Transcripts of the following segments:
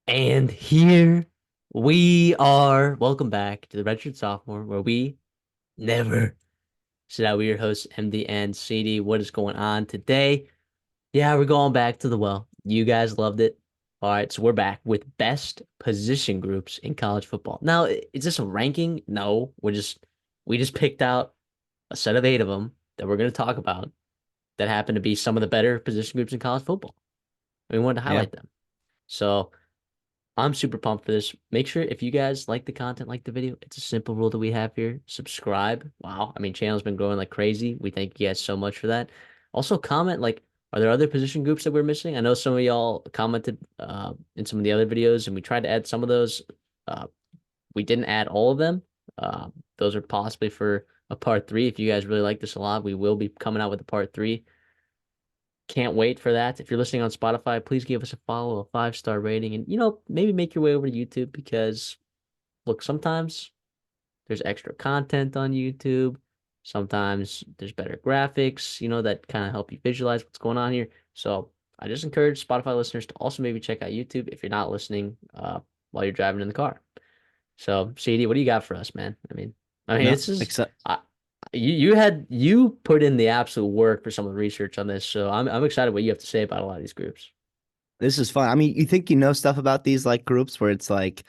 And here we are. Welcome back to the Redshirt Sophomore, where we never sit out. We're your hosts, MD and CD. What is going on today? Yeah, we're going back to the well. You guys loved it. All right, so we're back with best position groups in college football. Now, is this a ranking? No, we just picked out a set of 8 of them that we're going to talk about that happen to be some of the better position groups in college football. We wanted to Yeah. highlight them. So I'm super pumped for this. Make sure if you guys like the content, like the video, it's a simple rule that we have here. Subscribe. Wow. I mean, channel's been growing like crazy. We thank you guys so much for that. Also comment like, are there other position groups that we're missing? I know some of y'all commented in some of the other videos and we tried to add some of those. Uh, we didn't add all of them. Uh, those are possibly for a part 3. If you guys really like this a lot, we will be coming out with a part 3. Can't wait for that. If you're listening on Spotify, please give us a follow, a 5-star rating, and maybe make your way over to YouTube because look, sometimes there's extra content on YouTube. Sometimes there's better graphics, that kind of help you visualize what's going on here. So I just encourage Spotify listeners to also maybe check out YouTube if you're not listening while you're driving in the car. So, CD, what do you got for us, man? I mean, No, this is except I, you put in the absolute work for some of the research on this, so I'm excited what you have to say about a lot of these groups. this is fun. I mean, you think you know stuff about these like groups where it's like,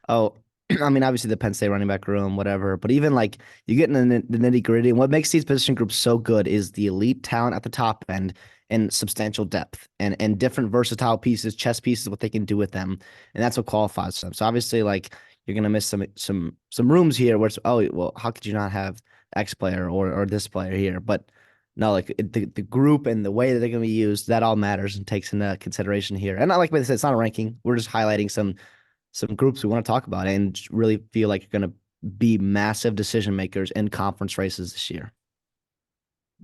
oh, I mean, obviously the Penn State running back room, whatever. But even like you get in the nitty gritty, and what makes these position groups so good is the elite talent at the top end and substantial depth and different versatile pieces, chess pieces, what they can do with them, and that's what qualifies them. So obviously, like you're gonna miss some rooms here where it's well, how could you not have X player or this player here? But no, like the group and the way that they're going to be used, that all matters and takes into consideration here. And not like I said, it's not a ranking. We're just highlighting some groups we want to talk about and really feel like you're going to be massive decision makers in conference races this year.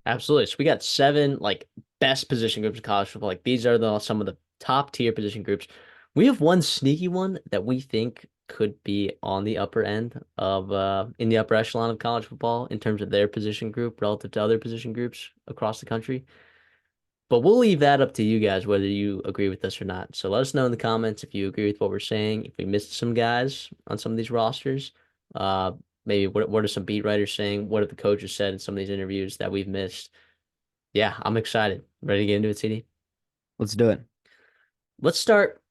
Absolutely. So we got 7 like best position groups in college football. Like these are some of the top tier position groups. We have one sneaky one that we think could be on the upper end of in the upper echelon of college football in terms of their position group relative to other position groups across the country. But we'll leave that up to you guys whether you agree with us or not. So let us know in the comments if you agree with what we're saying. If we missed some guys on some of these rosters, uh, maybe what are some beat writers saying? What have the coaches said in some of these interviews that we've missed? Yeah, I'm excited. Ready to get into it, CD? Let's do it. Let's start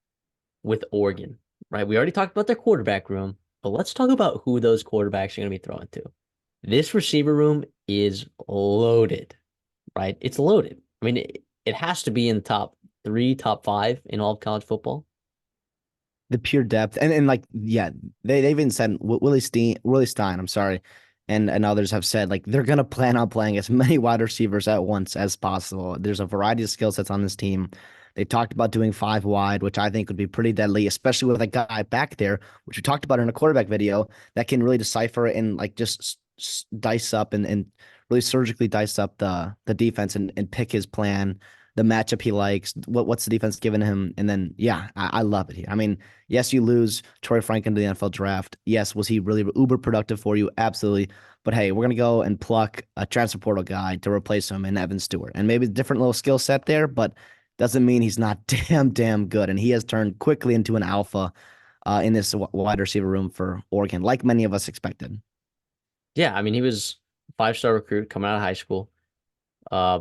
with Oregon, right? We already talked about their quarterback room, but let's talk about who those quarterbacks are going to be throwing to. This receiver room is loaded, right? It's loaded. I mean, it has to be in the top 3, top 5 in all of college football. The pure depth and like yeah, they even said Willie Stein, I'm sorry, and others have said like they're gonna plan on playing as many wide receivers at once as possible. There's a variety of skill sets on this team. They talked about doing 5 wide, which I think would be pretty deadly, especially with a guy back there, which we talked about in a quarterback video that can really decipher and like just dice up and really surgically dice up the defense and pick his plan, the matchup he likes, what's the defense giving him, and then yeah, I love it here. I mean, yes, you lose Troy Franklin to the NFL draft. Yes, was he really uber productive for you? Absolutely. But hey, we're gonna go and pluck a transfer portal guy to replace him in Evan Stewart, and maybe a different little skill set there, but doesn't mean he's not damn good. And he has turned quickly into an alpha in this wide receiver room for Oregon, like many of us expected. Yeah, I mean, he was a 5-star recruit coming out of high school, uh,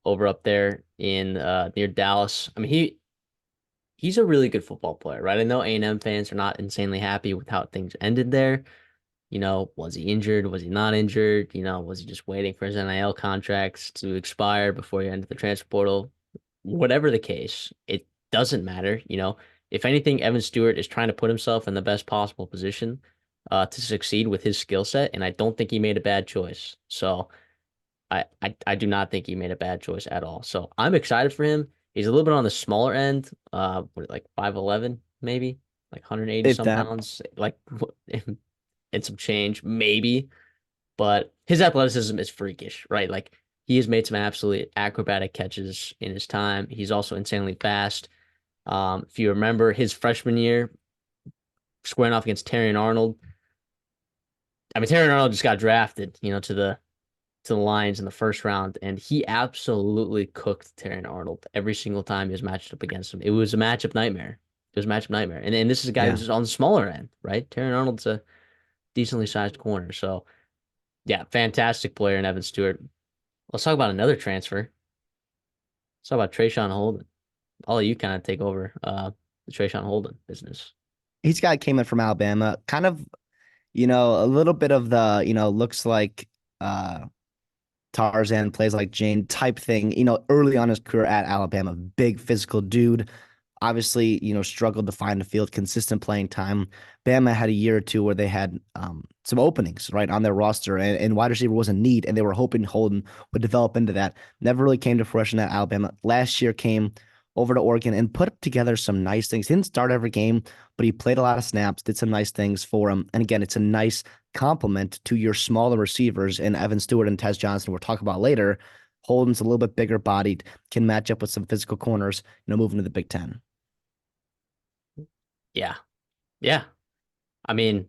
over up there in near Dallas. I mean, he's a really good football player, right? I know A&M fans are not insanely happy with how things ended there. Was he injured? Was he not injured? Was he just waiting for his NIL contracts to expire before he entered the transfer portal? Whatever the case, it doesn't matter. If anything, Evan Stewart is trying to put himself in the best possible position to succeed with his skill set, and I don't think he made a bad choice. So I do not think he made a bad choice at all. So I'm excited for him. He's a little bit on the smaller end, like 5'11", maybe, like 180 If some that, pounds, like and some change, maybe. But his athleticism is freakish, right? Like he has made some absolutely acrobatic catches in his time. He's also insanely fast. If you remember his freshman year, squaring off against Terrion Arnold. I mean, Terrion Arnold just got drafted, to the Lions in the first round, and he absolutely cooked Terrion Arnold every single time he was matched up against him. It was a matchup nightmare. It was a matchup nightmare. And this is a guy Yeah. who's on the smaller end, right? Terran Arnold's a decently sized corner. So yeah, fantastic player in Evan Stewart. Let's talk about another transfer. Let's talk about Trayshawn Holden. I'll let you kind of take over the Trayshawn Holden business. He's guy came in from Alabama, kind of, a little bit of the, looks like uh Tarzan plays like Jane type thing, early on his career at Alabama, big physical dude. Obviously, struggled to find a field, consistent playing time. Bama had a year or two where they had some openings right on their roster, and wide receiver was a need, and they were hoping Holden would develop into that. Never really came to fruition at Alabama. Last year came over to Oregon and put together some nice things. He didn't start every game, but he played a lot of snaps, did some nice things for him. And again, it's a nice complement to your smaller receivers and Evan Stewart and Tez Johnson we'll talk about later. Holden's a little bit bigger bodied, can match up with some physical corners, moving to the Big Ten. Yeah. Yeah. I mean,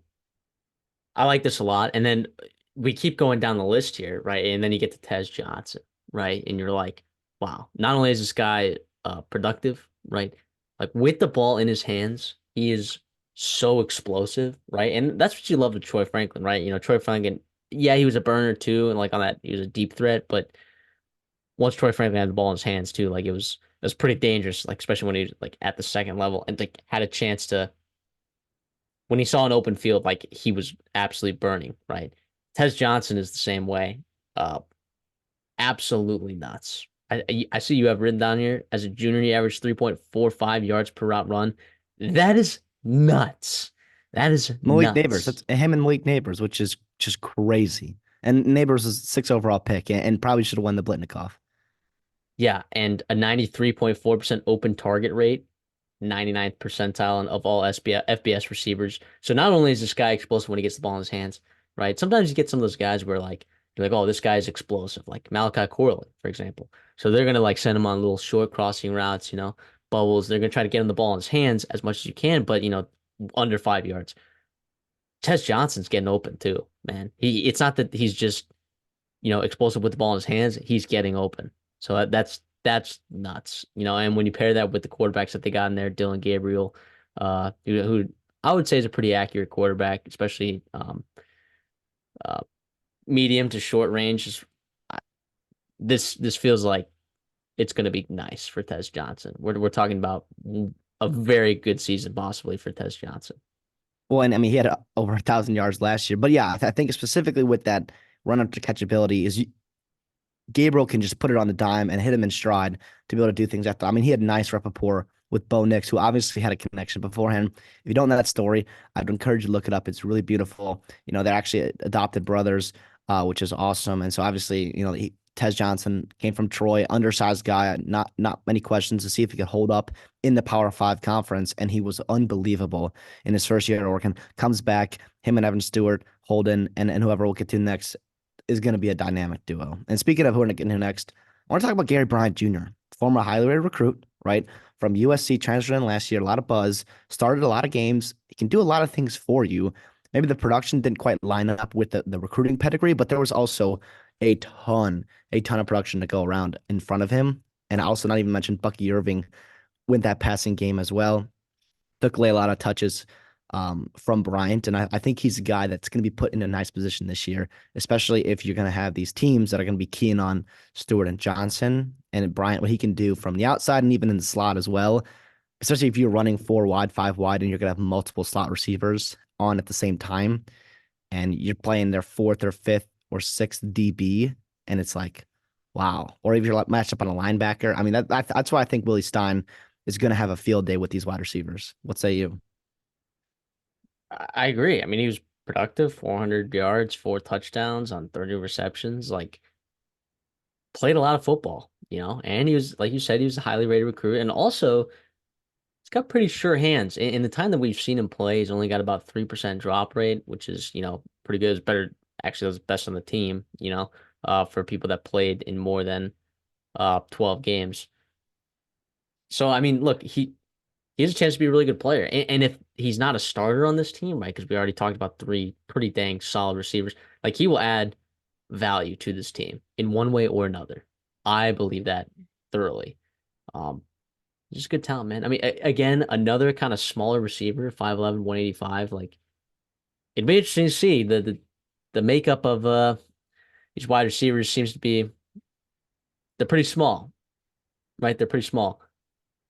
I like this a lot. And then we keep going down the list here, right? And then you get to Tez Johnson, right? And you're like, wow, not only is this guy productive, right? Like with the ball in his hands, he is so explosive, right? And that's what you love with Troy Franklin, right? Troy Franklin, yeah, he was a burner too, and like on that, he was a deep threat, but once Troy Franklin had the ball in his hands too, like it was pretty dangerous, like especially when he was like at the second level and like had a chance to when he saw an open field, like he was absolutely burning, right? Tez Johnson is the same way. Uh, Absolutely nuts. I see you have written down here as a junior, he averaged 3.45 yards per route run. That is nuts. That is Malik Neighbors, nuts. that's him and Malik Neighbors, which is just crazy. And Neighbors is 6 overall pick and probably should have won the Blitnikoff. Yeah, and a 93.4% open target rate, 99th percentile of all FBS receivers. So not only is this guy explosive when he gets the ball in his hands, right? Sometimes you get some of those guys where like you're like, oh, this guy's explosive, like Malachi Corley, for example. So they're gonna like send him on little short crossing routes, bubbles. They're gonna try to get him the ball in his hands as much as you can, but under 5 yards. Tez Johnson's getting open too, man. It's not that he's just explosive with the ball in his hands, he's getting open. So that's nuts. And when you pair that with the quarterbacks that they got in there, Dylan Gabriel, who I would say is a pretty accurate quarterback, especially uh, medium to short range. This feels like it's going to be nice for Tez Johnson. We're talking about a very good season possibly for Tez Johnson. Well, and I mean, he had over 1,000 yards last year. But yeah, I think specifically with that run up to catchability is Gabriel can just put it on the dime and hit him in stride to be able to do things after. I mean, he had nice rapport with Bo Nix, who obviously had a connection beforehand. If you don't know that story, I'd encourage you to look it up. It's really beautiful. They're actually adopted brothers, which is awesome. And so obviously, Tez Johnson came from Troy, undersized guy, not many questions to see if he could hold up in the Power Five conference, and he was unbelievable in his first year at Oregon. Comes back, him and Evan Stewart, Holden, and whoever we'll get to next is going to be a dynamic duo. And speaking of who we're going to get into next, I want to talk about Gary Bryant Jr., former highly rated recruit, right? From USC, transferred in last year, a lot of buzz, started a lot of games. He can do a lot of things for you. Maybe the production didn't quite line up with the recruiting pedigree, but there was also a ton of production to go around in front of him. And also not even mention Bucky Irving with that passing game as well. Took away a lot of touches from Bryant. And I think he's a guy that's going to be put in a nice position this year, especially if you're going to have these teams that are going to be keying on Stewart and Johnson and Bryant, what he can do from the outside and even in the slot as well, especially if you're running 4 wide, 5 wide, and you're going to have multiple slot receivers on at the same time. And you're playing their fourth or fifth or sixth DB. And it's like, wow. Or if you're like matched up on a linebacker. I mean, that's why I think Willie Stein is going to have a field day with these wide receivers. What say you? I agree. I mean, he was productive, 400 yards, 4 touchdowns on 30 receptions. Like played a lot of football, and he was, like you said, he was a highly rated recruit. And also, he's got pretty sure hands. In the time that we've seen him play, he's only got about 3% drop rate, which is, pretty good. It's better, actually, it was best on the team, for people that played in more than 12 games. So, I mean, look, he has a chance to be a really good player. And if he's not a starter on this team, right, because we already talked about three pretty dang solid receivers, like he will add value to this team in one way or another. I believe that thoroughly. Um, Just good talent, man. I mean, again, another kind of smaller receiver, 5'11", 185. Like, it'd be interesting to see the makeup of these wide receivers seems to be they're pretty small, right? They're pretty small.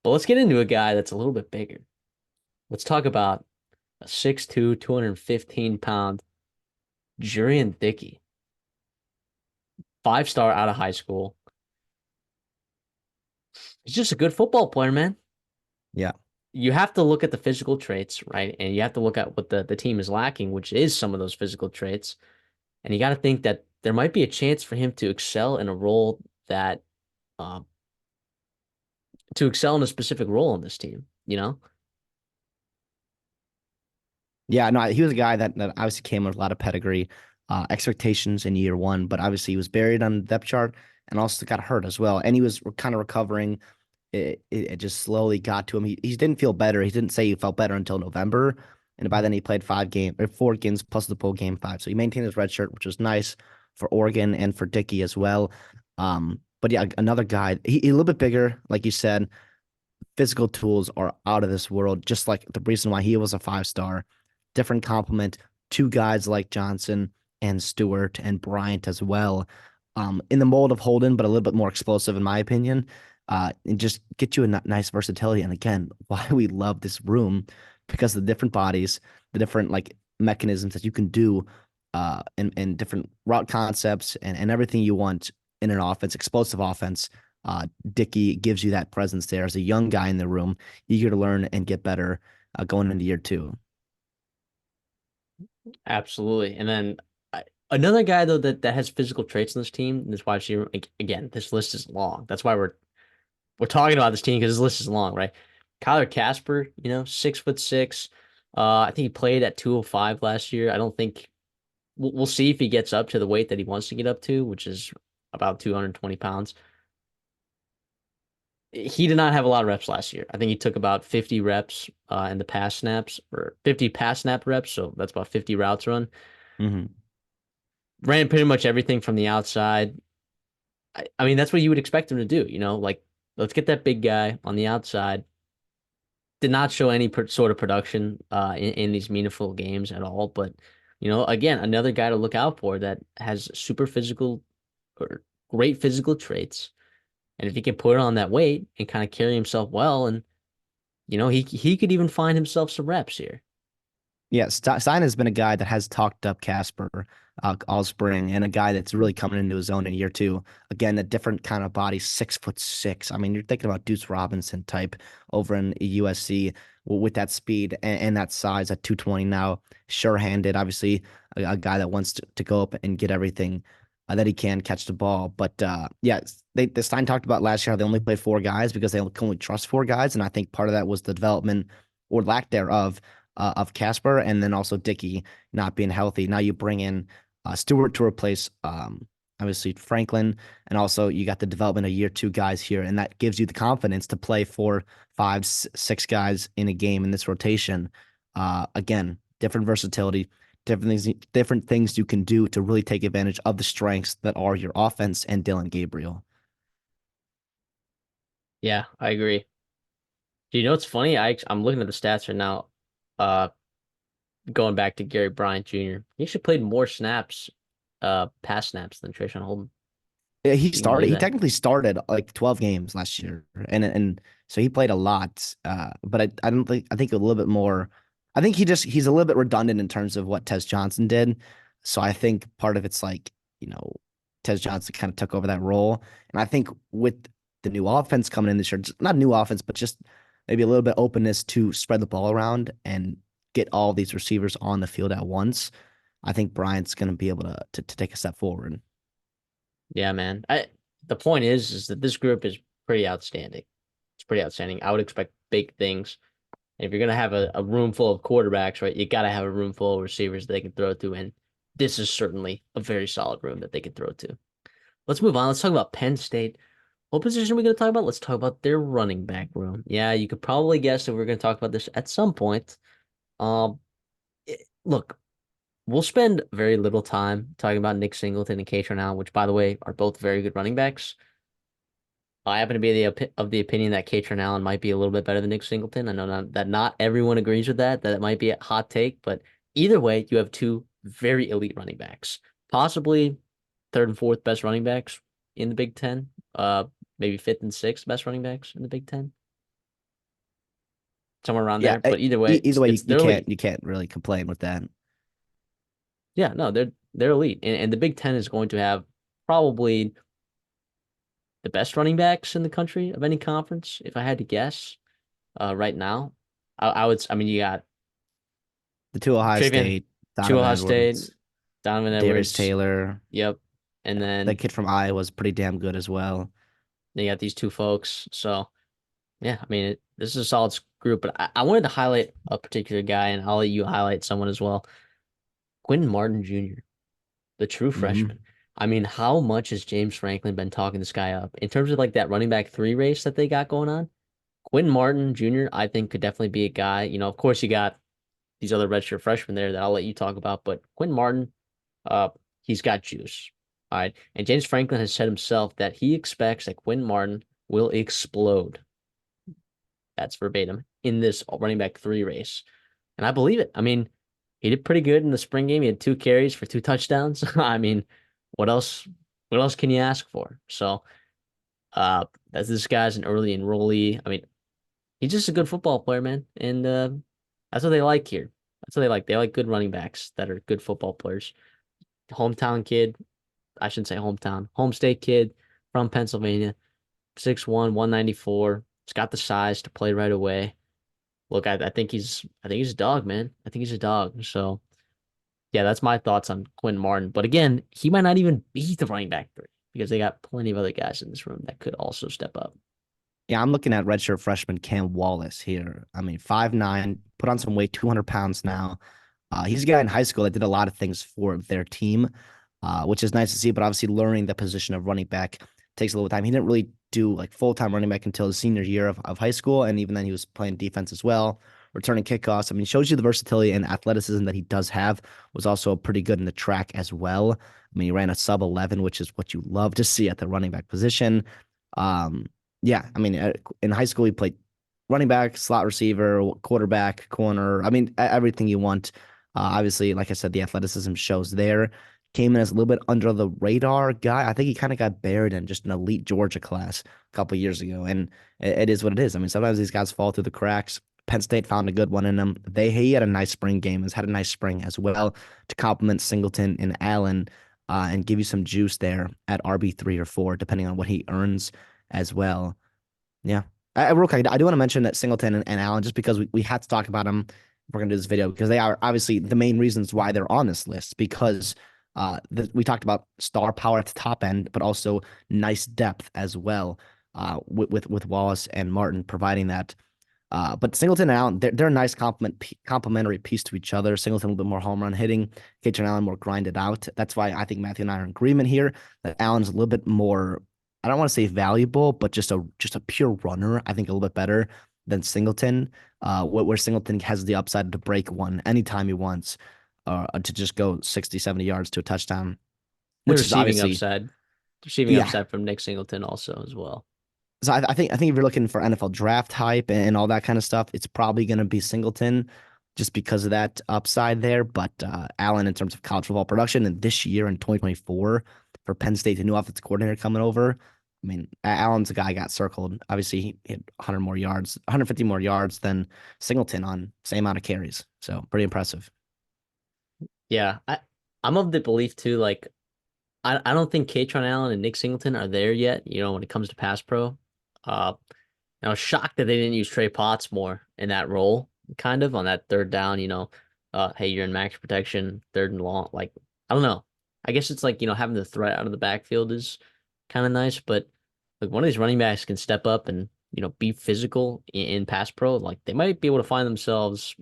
But let's get into a guy that's a little bit bigger. Let's talk about a 6'2", 215-pound Jurian Dickey, 5-star out of high school. He's just a good football player, man. Yeah. You have to look at the physical traits, right? And you have to look at what the team is lacking, which is some of those physical traits. And you got to think that there might be a chance for him to excel in a role that, uh, to excel in a specific role on this team, you know? Yeah, no, he was a guy that obviously came with a lot of pedigree, expectations in year one, but obviously he was buried on the depth chart and also got hurt as well. And he was kind of recovering. It just slowly got to him. He didn't feel better. He didn't say he felt better until November. And by then he played 5 games or 4 games plus the bowl game 5. So he maintained his red shirt, which was nice for Oregon and for Dickey as well. But yeah, another guy, he a little bit bigger, like you said, physical tools are out of this world, just like the reason why he was a 5 star. Different complement, two guys like Johnson and Stewart and Bryant as well. In the mold of Holden, but a little bit more explosive, in my opinion. And just get you a nice versatility. And again, why we love this room because the different bodies, the different like mechanisms that you can do, and different route concepts and everything you want in an offense, explosive offense. Dickey gives you that presence there as a young guy in the room, eager to learn and get better going into year two. Absolutely. And then another guy though that has physical traits in this team, this wide receiver, again, this list is long. That's why we're talking about this team because this list is long, right? Kyler Casper, 6'6". I think he played at 205 last year. I don't think we'll see if he gets up to the weight that he wants to get up to, which is about 220 pounds. He did not have a lot of reps last year. I think he took about 50 reps in the pass snaps or 50 pass snap reps. So that's about 50 routes run. Mm-hmm. Ran pretty much everything from the outside. I mean, that's what you would expect him to do, like let's get that big guy on the outside. Did not show any sort of production in these meaningful games at all. But, again, another guy to look out for that has super physical or great physical traits. And if he can put on that weight and kind of carry himself well, and, he could even find himself some reps here. Yeah, Stein has been a guy that has talked up Casper all spring, and a guy that's really coming into his own in year two. Again, a different kind of body, 6'6". I mean, you're thinking about Deuce Robinson type over in USC with that speed and that size at 220 now, sure-handed. Obviously, a guy that wants to go up and get everything that he can catch the ball. But yeah, the Stein talked about last year how they only played 4 guys because they can only trust 4 guys, and I think part of that was the development or lack thereof of Casper, and then also Dickey not being healthy. Now you bring in Stewart to replace obviously Franklin, and also you got the development of year 2 guys here, and that gives you the confidence to play 4, 5, 6 guys in a game in this rotation. Again, different versatility, different things you can do to really take advantage of the strengths that are your offense and Dylan Gabriel. Yeah, I agree. Do you know what's funny? I'm looking at the stats right now. Uh, Going back to Gary Bryant Jr. He actually played more snaps, pass snaps than Trayshawn Holden. Yeah, he You can started. believe He that. technically started like 12 games last year, and so he played a lot. But I don't think I think a little bit more. I think he's a little bit redundant in terms of what Tez Johnson did. So I think part of it's like Tez Johnson kind of took over that role, and I think with the new offense coming in this year, not new offense, but just maybe a little bit openness to spread the ball around and get all these receivers on the field at once. I think Bryant's going to be able to take a step forward. Yeah, man. The point is that this group is pretty outstanding. It's pretty outstanding. I would expect big things. And if you're gonna have a room full of quarterbacks, right, you gotta have a room full of receivers they can throw to, and this is certainly a very solid room that they can throw to. Let's move on. Let's talk about Penn State. What position are we gonna talk about? Let's talk about their running back room. Yeah, you could probably guess that we're gonna talk about this at some point. Look, we'll spend very little time talking about Nick Singleton and Kaytron Allen, which, by the way, are both very good running backs. I happen to be of the opinion that Katron Allen might be a little bit better than Nick Singleton. I know that not everyone agrees with that, that it might be a hot take, but either way, you have two very elite running backs, possibly third and fourth best running backs in the Big Ten, maybe fifth and sixth best running backs in the Big Ten, somewhere around Yeah, there. But either way, either way, it's you they're elite. can't really complain with that. Yeah, no, they're elite, and the Big Ten is going to have probably the best running backs in the country of any conference, if I had to guess. Right now, I would. I mean, you got The two Ohio Travion, State, two Donovan Ohio State, Edwards, Donovan Darius Edwards. Taylor, Yep, and that then kid from Iowa was pretty damn good as well. you got these two folks. So yeah, I mean, this is a solid group. But I wanted to highlight a particular guy, and I'll let you highlight someone as well. Quinn Martin Jr., the true Hmm. freshman. I mean, how much has James Franklin been talking this guy up in terms of like that running back three race that they got going on? Quinn Martin Jr., I think could definitely be a guy. Of course, you got these other redshirt freshmen there that I'll let you talk about, but Quinn Martin, uh, he's got juice. All right. And James Franklin has said himself that he expects that Quinn Martin will explode. That's verbatim in this running back three race. And I believe it. I mean, he did pretty good in the spring game. He had 2 carries for 2 touchdowns. I mean, what else? What else can you ask for? So, that's this guy's an early enrollee. I mean, he's just a good football player, man, and that's what they like here. That's what they like. They like good running backs that are good football players. Hometown kid, I shouldn't say hometown, home state kid from Pennsylvania, 6'1", 194. He's got the size to play right away. Look, I think he's a dog, man. I think he's a dog. So yeah, that's my thoughts on Quinn Martin. But again, he might not even be the running back three because they got plenty of other guys in this room that could also step up. Yeah, I'm looking at redshirt freshman Cam Wallace here. I mean, 5'9", put on some weight, 200 pounds now. He's a guy in high school that did a lot of things for their team, which is nice to see. But obviously, learning the position of running back takes a little time. He didn't really do like full time running back until his senior year of high school, and even then, he was playing defense as well, returning kickoffs. I mean, shows you the versatility and athleticism that he does have. Was also pretty good in the track as well. I mean, he ran a sub 11, which is what you love to see at the running back position. Um, yeah, I mean, in high school, he played running back, slot receiver, quarterback, corner. I mean, everything you want. Obviously, like I said, the athleticism shows there. Came in as a little bit under the radar guy. I think he kind of got buried in just an elite Georgia class a couple of years ago, and it is what it is. I mean, sometimes these guys fall through the cracks. Penn State found a good one in him. He had a nice spring game. Has had a nice spring as well to complement Singleton and Allen, and give you some juice there at RB3 or 4, depending on what he earns as well. Yeah. Real quick, I do want to mention that Singleton and Allen, just because we had to talk about them if we're going to do this video, because they are obviously the main reasons why they're on this list, because we talked about star power at the top end, but also nice depth as well, with Wallace and Martin providing that. But Singleton and Allen, they're a nice complementary piece to each other. Singleton a little bit more home run hitting, Cajun Allen more grinded out. That's why I think Matthew and I are in agreement here that Allen's a little bit more, I don't want to say valuable, but just a pure runner. I think a little bit better than Singleton. Where Singleton has the upside to break one anytime he wants, to just go 60, 70 yards to a touchdown, The which is obviously, receiving yeah. upside from Nick Singleton also as well. So I think if you're looking for NFL draft hype and all that kind of stuff, it's probably going to be Singleton just because of that upside there. But Allen, in terms of college football production, and this year in 2024 for Penn State, the new offensive coordinator coming over, I mean, Allen's a guy got circled. Obviously, he had 100 more yards, 150 more yards than Singleton on same amount of carries. So pretty impressive. Yeah, I'm of the belief too. Like, I don't think Katron Allen and Nick Singleton are there yet. When it comes to pass pro. Uh, I was shocked that they didn't use Trey Potts more in that role, kind of on that third down. Hey, you're in max protection, third and long. Like, I don't know. I guess it's like having the threat out of the backfield is kind of nice, but like one of these running backs can step up and be physical in pass pro. Like they might be able to find themselves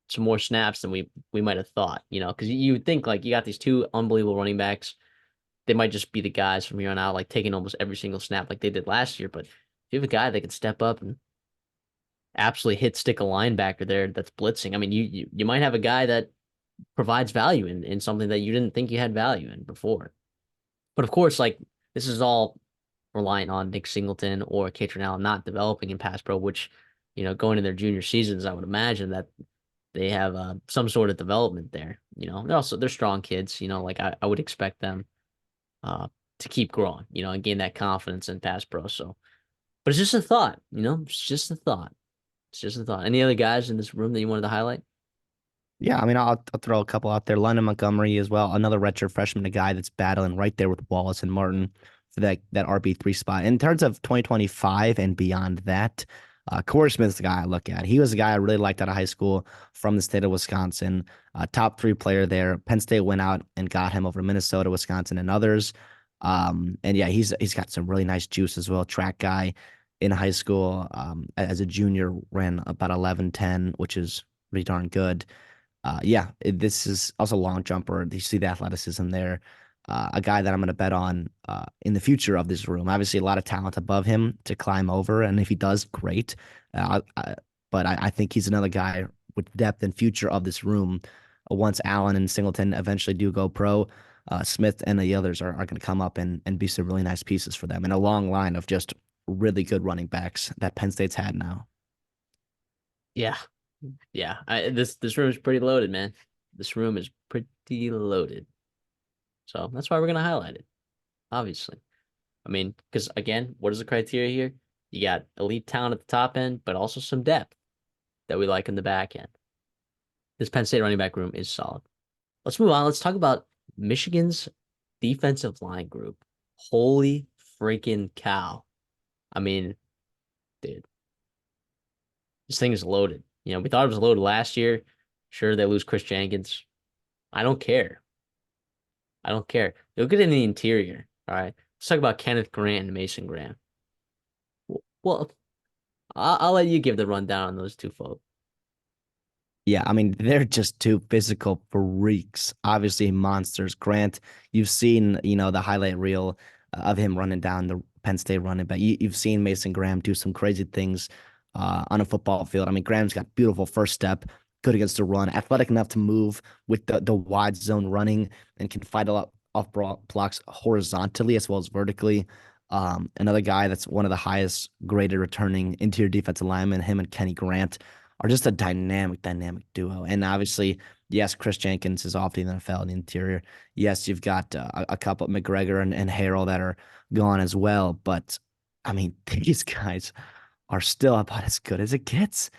some more snaps than we might have thought. Because you would think like you got these two unbelievable running backs, they might just be the guys from here on out, like taking almost every single snap like they did last year. But if you have a guy that can step up and absolutely stick a linebacker there that's blitzing, I mean, you might have a guy that provides value in something that you didn't think you had value in before. But of course, like this is all reliant on Nick Singleton or Katrin Allen not developing in pass pro, which, going in their junior seasons, I would imagine that they have some sort of development there. They're strong kids. Like I would expect them uh, to keep growing, and gain that confidence in pass pro. So, but it's just a thought. It's just a thought. It's just a thought. Any other guys in this room that you wanted to highlight? Yeah, I mean, I'll throw a couple out there. London Montgomery as well, another redshirt freshman, a guy that's battling right there with Wallace and Martin for that RB3 spot. In terms of 2025 and beyond that, Corey Smith's the guy I look at. He was the guy I really liked out of high school from the state of Wisconsin, top three player there. Penn State went out and got him over Minnesota, Wisconsin, and others. And yeah, he's got some really nice juice as well. Track guy in high school, as a junior, ran about 11:10, which is pretty darn good. Yeah, this is also a long jumper. You see the athleticism there. A guy that I'm going to bet on in the future of this room. Obviously, a lot of talent above him to climb over, and if he does, great. But I think he's another guy with depth and future of this room. Once Allen and Singleton eventually do go pro, Smith and the others are going to come up and be some really nice pieces for them, and a long line of just really good running backs that Penn State's had now. Yeah, yeah. This room is pretty loaded, man. This room is pretty loaded. So that's why we're gonna highlight it, obviously. I mean, because again, what is the criteria here? You got elite talent at the top end, but also some depth that we like in the back end. This Penn State running back room is solid. Let's move on. Let's talk about Michigan's defensive line group. Holy freaking cow. I mean, dude, this thing is loaded. We thought it was loaded last year. Sure, they lose Chris Jenkins. I don't care. I don't care. Look at it in the interior. All right. Let's talk about Kenneth Grant and Mason Graham. Well, I'll let you give the rundown on those two folks. Yeah, I mean, they're just two physical freaks. Obviously, monsters. Grant, you've seen, the highlight reel of him running down the Penn State running back. You've seen Mason Graham do some crazy things on a football field. I mean, Graham's got beautiful first step, good against the run, athletic enough to move with the wide zone running, and can fight a lot off blocks horizontally as well as vertically. Another guy that's one of the highest graded returning interior defensive linemen, him and Kenny Grant are just a dynamic duo. And obviously, yes, Chris Jenkins is off the NFL in the interior. Yes, you've got a couple of McGregor and Harrell that are gone as well. But I mean, these guys are still about as good as it gets.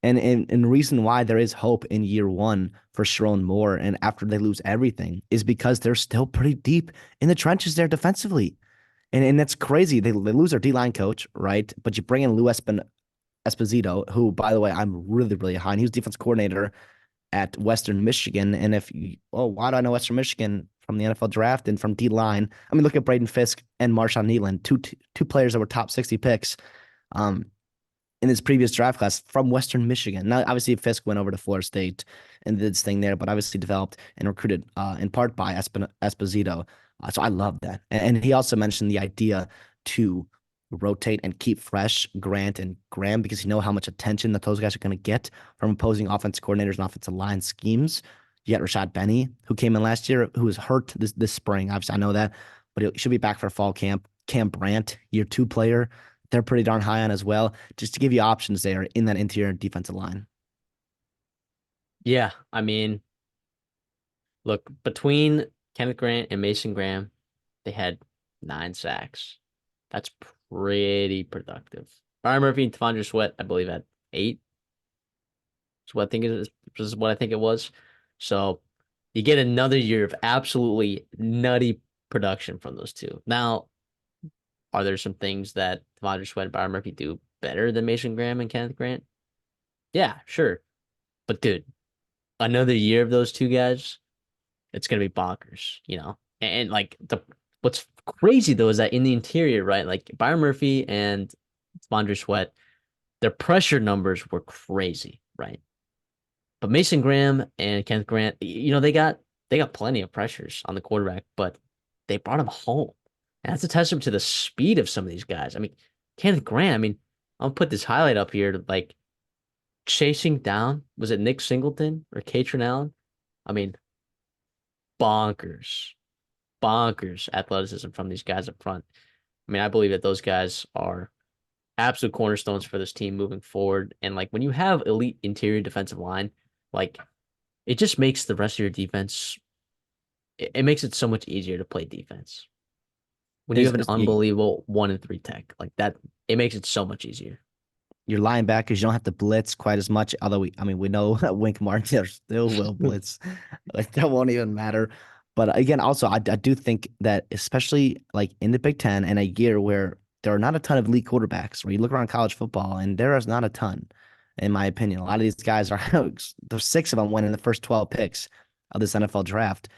And the reason why there is hope in year one for Sharon Moore and after they lose everything is because they're still pretty deep in the trenches there defensively. And that's crazy. They lose their D line coach, right? But you bring in Lou Esposito, who, by the way, I'm really, really high. And he was defense coordinator at Western Michigan. And why do I know Western Michigan from the NFL draft and from D line? I mean, look at Braden Fisk and Marshawn Nealon, two players that were top 60 picks in his previous draft class from Western Michigan. Now, obviously, Fisk went over to Florida State and did his thing there, but obviously developed and recruited in part by Esposito. So I love that. And he also mentioned the idea to rotate and keep fresh Grant and Graham because you know how much attention that those guys are going to get from opposing offensive coordinators and offensive line schemes. You got Rashad Benny, who came in last year, who was hurt this spring. Obviously, I know that, but he should be back for fall camp. Cam Brandt, year two player, they're pretty darn high on as well, just to give you options there in that interior defensive line. Yeah, I mean, look, between Kenneth Grant and Mason Graham, they had 9 sacks. That's pretty productive. Byron Murphy and T'Vondre Sweat, I believe, had 8. Is what I think it is. This is what I think it was. So you get another year of absolutely nutty production from those two. Now, are there some things that T'Vondre Sweat and Byron Murphy do better than Mason Graham and Kenneth Grant? Yeah, sure. But dude, another year of those two guys, it's gonna be bonkers. And like what's crazy though is that in the interior, right? Like Byron Murphy and T'Vondre Sweat, their pressure numbers were crazy, right? But Mason Graham and Kenneth Grant, they got plenty of pressures on the quarterback, but they brought him home. And that's a testament to the speed of some of these guys. I mean, Kenneth Grant, I mean, I'll put this highlight up here to like chasing down, was it Nick Singleton or Katrin Allen? I mean, bonkers, bonkers athleticism from these guys up front. I mean, I believe that those guys are absolute cornerstones for this team moving forward. And like when you have elite interior defensive line, like it just makes the rest of your defense, it makes it so much easier to play defense. When you have an Yeah, unbelievable 1 and 3 tech like that, it makes it so much easier. your linebackers, you don't have to blitz quite as much. Although I mean, we know that Wink Martin still will blitz. Like that won't even matter. But again, also, I do think that especially like in the Big Ten and a year where there are not a ton of elite quarterbacks, where you look around college football and there is not a ton, in my opinion. A lot of these guys are there's six of them went in the first 12 picks of this NFL draft,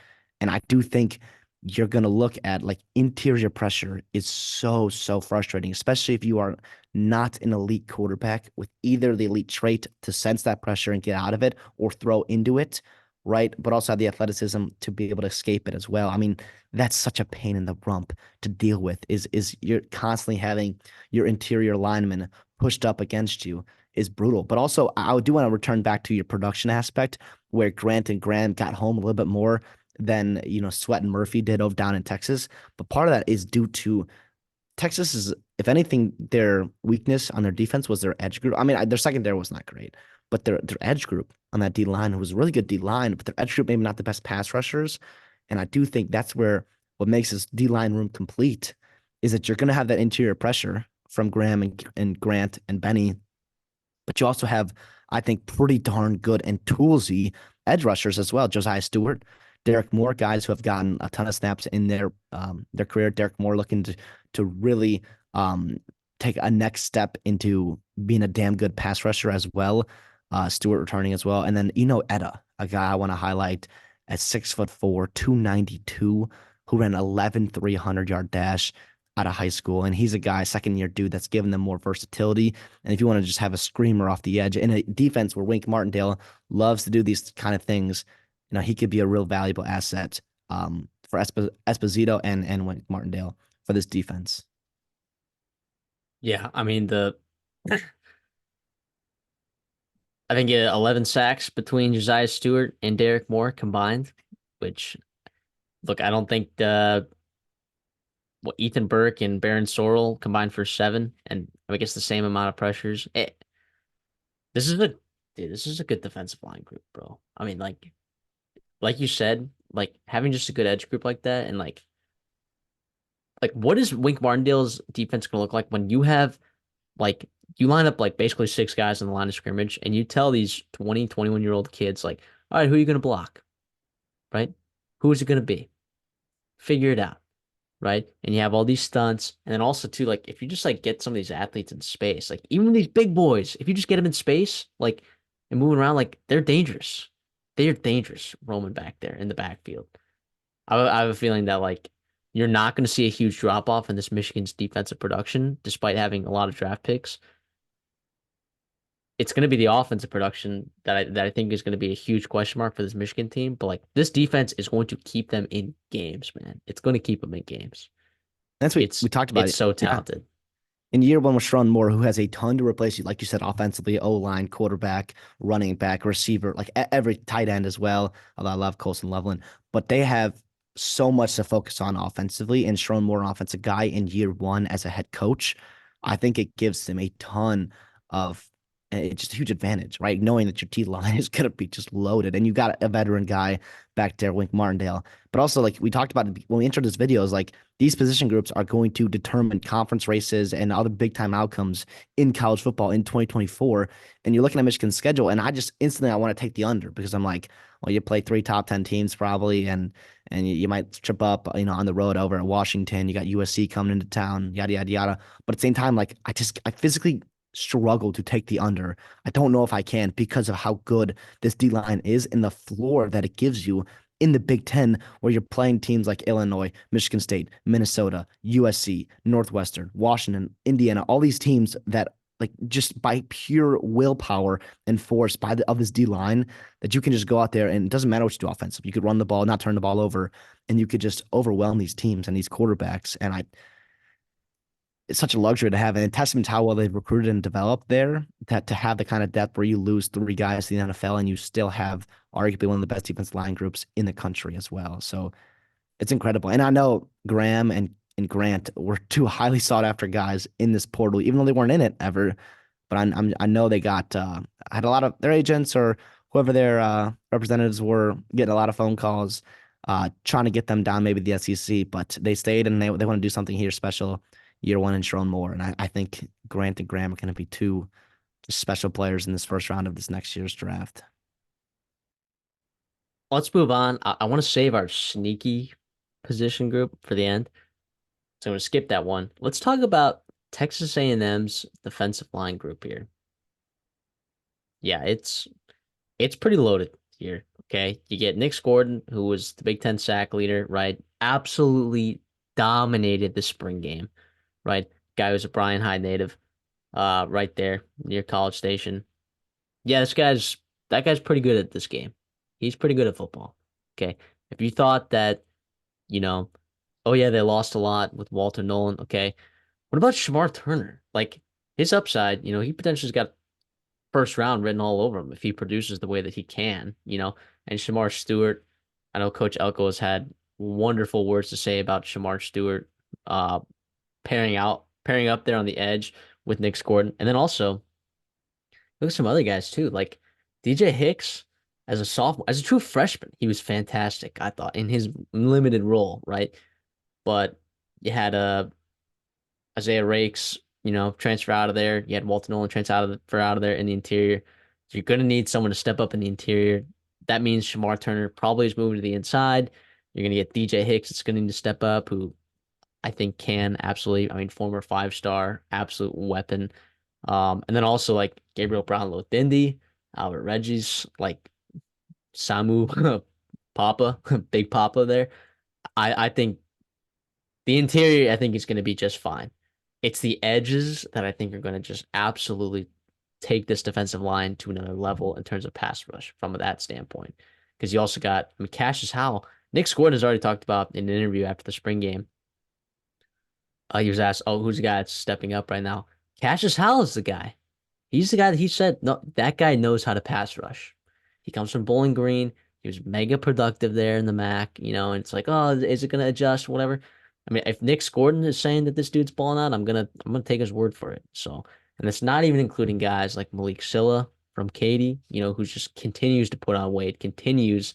and I do think you're gonna look at like interior pressure is so frustrating, especially if you are not an elite quarterback with either the elite trait to sense that pressure and get out of it or throw into it, right? But also have the athleticism to be able to escape it as well. I mean, that's such a pain in the rump to deal with is you're constantly having your interior lineman pushed up against you is brutal. But also I do want to return back to your production aspect where Grant and Graham got home a little bit more than Sweat and Murphy did over down in Texas. But part of that is due to Texas is, if anything, their weakness on their defense was their edge group. I mean, their secondary was not great, but their edge group on that D line was a really good D line, but their edge group maybe not the best pass rushers. And I do think that's where what makes this D line room complete is that you're going to have that interior pressure from Graham and Grant and Benny, but you also have, I think, pretty darn good and toolsy edge rushers as well. Josiah Stewart, Derek Moore, guys who have gotten a ton of snaps in their career. Derek Moore looking to really take a next step into being a damn good pass rusher as well. Stewart returning as well, and then Etta, a guy I want to highlight at 6'4", 292, who ran 11 300-yard dash out of high school, and he's a guy, second year dude, that's given them more versatility. And if you want to just have a screamer off the edge in a defense where Wink Martindale loves to do these kind of things, he could be a real valuable asset for Esposito and Wink Martindale for this defense. Yeah, I mean I think 11 sacks between Josiah Stewart and Derek Moore combined, which look, I don't think what Ethan Burke and Baron Sorrell combined for 7, and I guess the same amount of pressures. This is a this is a good defensive line group, bro. I mean, like you said, like having just a good edge group like that, and like what is Wink Martindale's defense gonna look like when you have like you line up like basically 6 guys on the line of scrimmage, and you tell these 20, 21-year-old kids like, all right, who are you gonna block, right? Who is it gonna be? Figure it out, right? And you have all these stunts, and then also too, like if you just like get some of these athletes in space, like even these big boys, if you just get them in space, like and moving around, like they're dangerous. They are dangerous roaming back there in the backfield. I have a feeling that like you're not going to see a huge drop off in this Michigan's defensive production, despite having a lot of draft picks. It's going to be the offensive production that I think is going to be a huge question mark for this Michigan team. But like this defense is going to keep them in games, man. It's going to keep them in games. That's what It's we talked about it's it. so Yeah. talented. In year one with Sharon Moore, who has a ton to replace you, like you said, offensively, O line, quarterback, running back, receiver, like every tight end as well. Although I love Colson Loveland, but they have so much to focus on offensively. And Sharon Moore, an offensive guy in year one as a head coach, I think it gives them a ton of it's just a huge advantage, right? Knowing that your T line is going to be just loaded, and you got a veteran guy back there, Wink Martindale. But also, like we talked about when we entered this video, is like these position groups are going to determine conference races and other big time outcomes in college football in 2024. And you're looking at Michigan's schedule, and I just instantly I want to take the under because I'm like, well, you play 3 top 10 teams probably, and you might trip up, on the road over at Washington. You got USC coming into town, yada yada yada. But at the same time, like I physically struggle to take the under. I don't know if I can because of how good this D line is and the floor that it gives you in the Big Ten, where you're playing teams like Illinois, Michigan State, Minnesota, USC, Northwestern, Washington, Indiana, all these teams that like just by pure willpower and force of this D line that you can just go out there and it doesn't matter what you do offensively. You could run the ball, not turn the ball over, and you could just overwhelm these teams and these quarterbacks. And it's such a luxury to have, and a testament to how well they've recruited and developed there. That to have the kind of depth where you lose 3 guys to the NFL and you still have arguably one of the best defense line groups in the country as well. So it's incredible. And I know Graham and Grant were two highly sought after guys in this portal, even though they weren't in it ever. But I know they got had a lot of their agents or whoever their representatives were getting a lot of phone calls trying to get them down maybe the SEC, but they stayed and they want to do something here special year one and Sharon Moore. And I think Grant and Graham are going to be two special players in this first round of this next year's draft. Let's move on. I want to save our sneaky position group for the end. So I'm going to skip that one. Let's talk about Texas A&M's defensive line group here. Yeah, it's pretty loaded here. Okay. You get Nick Gordon, who was the Big Ten sack leader, right? Absolutely dominated the spring game, right? Guy was a Bryan High native, right there near College Station. Yeah, that guy's pretty good at this game. He's pretty good at football. Okay. If you thought that, you know, oh yeah, they lost a lot with Walter Nolan. Okay. What about Shamar Turner? Like his upside, he potentially's got first round written all over him if he produces the way that he can. And Shamar Stewart, I know Coach Elko has had wonderful words to say about Shamar Stewart, uh, pairing up there on the edge with Nick Gordon. And then also look at some other guys too, like DJ Hicks as a sophomore, as a true freshman, he was fantastic, I thought, in his limited role, right? But you had Isaiah Rakes, transfer out of there. You had Walter Nolan transfer out of there in the interior. So you're gonna need someone to step up in the interior. That means Shamar Turner probably is moving to the inside. You're gonna get DJ Hicks that's gonna need to step up, who I think can absolutely, I mean, former 5-star, absolute weapon. And then also like Gabriel Brown Lotindi, Albert Regis, like Samu Papa, Big Papa there. I think the interior, I think, is going to be just fine. It's the edges that I think are going to just absolutely take this defensive line to another level in terms of pass rush from that standpoint. Because you also got, I mean, Cassius Howell. Nick Gordon has already talked about in an interview after the spring game. He was asked, "Oh, who's the guy that's stepping up right now?" Cassius Howell is the guy. He's the guy that he said, no, that guy knows how to pass rush. He comes from Bowling Green. He was mega productive there in the MAC, and it's like, oh, is it gonna adjust? Whatever. I mean, if Nick Gordon is saying that this dude's balling out, I'm gonna take his word for it. So, and it's not even including guys like Malik Silla from Katy, who just continues to put on weight, continues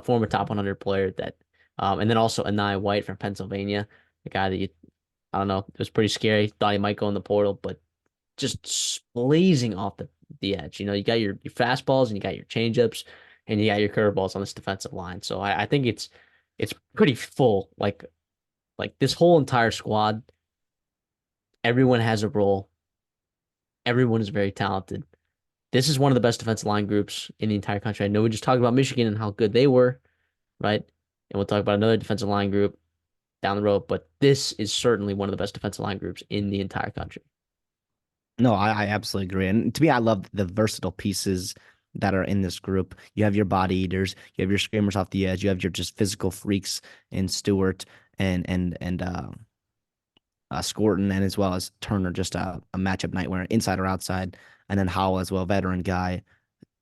former top 100 player and then also Anai White from Pennsylvania, the guy that I don't know, it was pretty scary. Thought he might go in the portal, but just blazing off the edge. You got your fastballs and you got your changeups and you got your curveballs on this defensive line. So I think it's pretty full. Like this whole entire squad, everyone has a role. Everyone is very talented. This is one of the best defensive line groups in the entire country. I know we just talked about Michigan and how good they were, right? And we'll talk about another defensive line group down the road, but this is certainly one of the best defensive line groups in the entire country. No, I absolutely agree. And to me, I love the versatile pieces that are in this group. You have your body eaters, you have your screamers off the edge, you have your just physical freaks in Stewart and Scorton, and as well as Turner, just a matchup nightmare, inside or outside, and then Howell as well, veteran guy,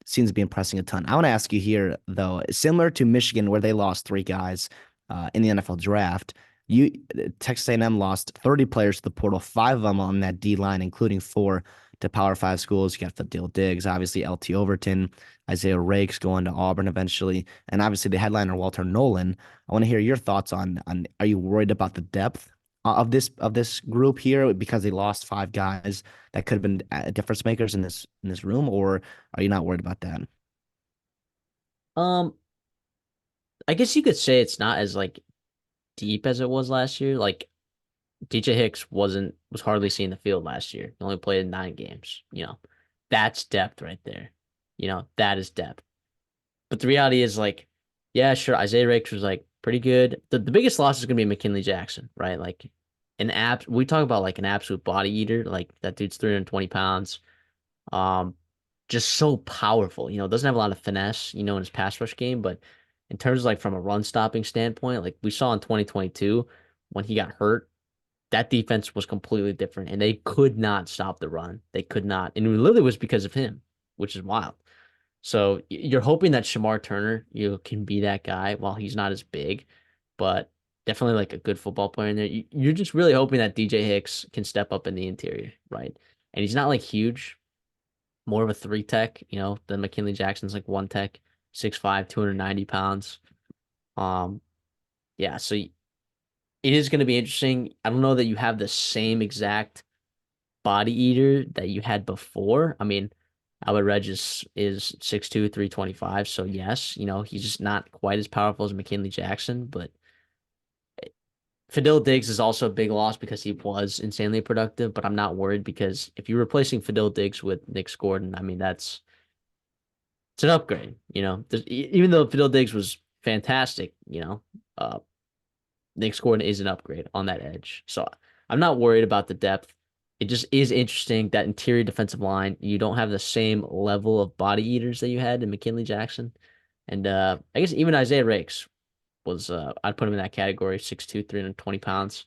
seems to be impressing a ton. I want to ask you here, though, similar to Michigan, where they lost three guys in the NFL draft, you Texas A&M lost 30 players to the portal, five of them on that D line, including four to Power Five schools. You got Fadil Diggs, obviously LT Overton, Isaiah Rakes going to Auburn eventually, and obviously the headliner Walter Nolan. I want to hear your thoughts on are you worried about the depth of this group here because they lost five guys that could have been difference makers in this room, or are you not worried about that? Um, I guess you could say it's not as like deep as it was last year. Like DJ Hicks was hardly seen in the field last year. He only played in 9 games. That's depth right there. That is depth. But the reality is like, yeah, sure, Isaiah Rakes was like pretty good. The biggest loss is gonna be McKinley Jackson, right? Like we talk about like an absolute body eater, like that dude's 320 pounds. Um, just so powerful. Doesn't have a lot of finesse, in his pass rush game, but in terms of like from a run stopping standpoint, like we saw in 2022 when he got hurt, that defense was completely different and they could not stop the run. They could not. And it literally was because of him, which is wild. So you're hoping that Shamar Turner, can be that guy while he's not as big, but definitely like a good football player in there. You're just really hoping that DJ Hicks can step up in the interior, right? And he's not like huge, more of a three tech, than McKinley Jackson's like one tech, 6'5", 290 pounds. Um, yeah, so it is going to be interesting. I don't know that you have the same exact body eater that you had before. I mean, Albert Regis is 6'2", 325. So yes, he's just not quite as powerful as McKinley Jackson, but Fadil Diggs is also a big loss because he was insanely productive, but I'm not worried because if you're replacing Fadil Diggs with Nick Gordon, I mean, it's an upgrade, Even though Fadil Diggs was fantastic, Nick Gordon is an upgrade on that edge. So I'm not worried about the depth. It just is interesting that interior defensive line, you don't have the same level of body eaters that you had in McKinley Jackson. And I guess even Isaiah Rakes was, I'd put him in that category, 6'2", 320 pounds.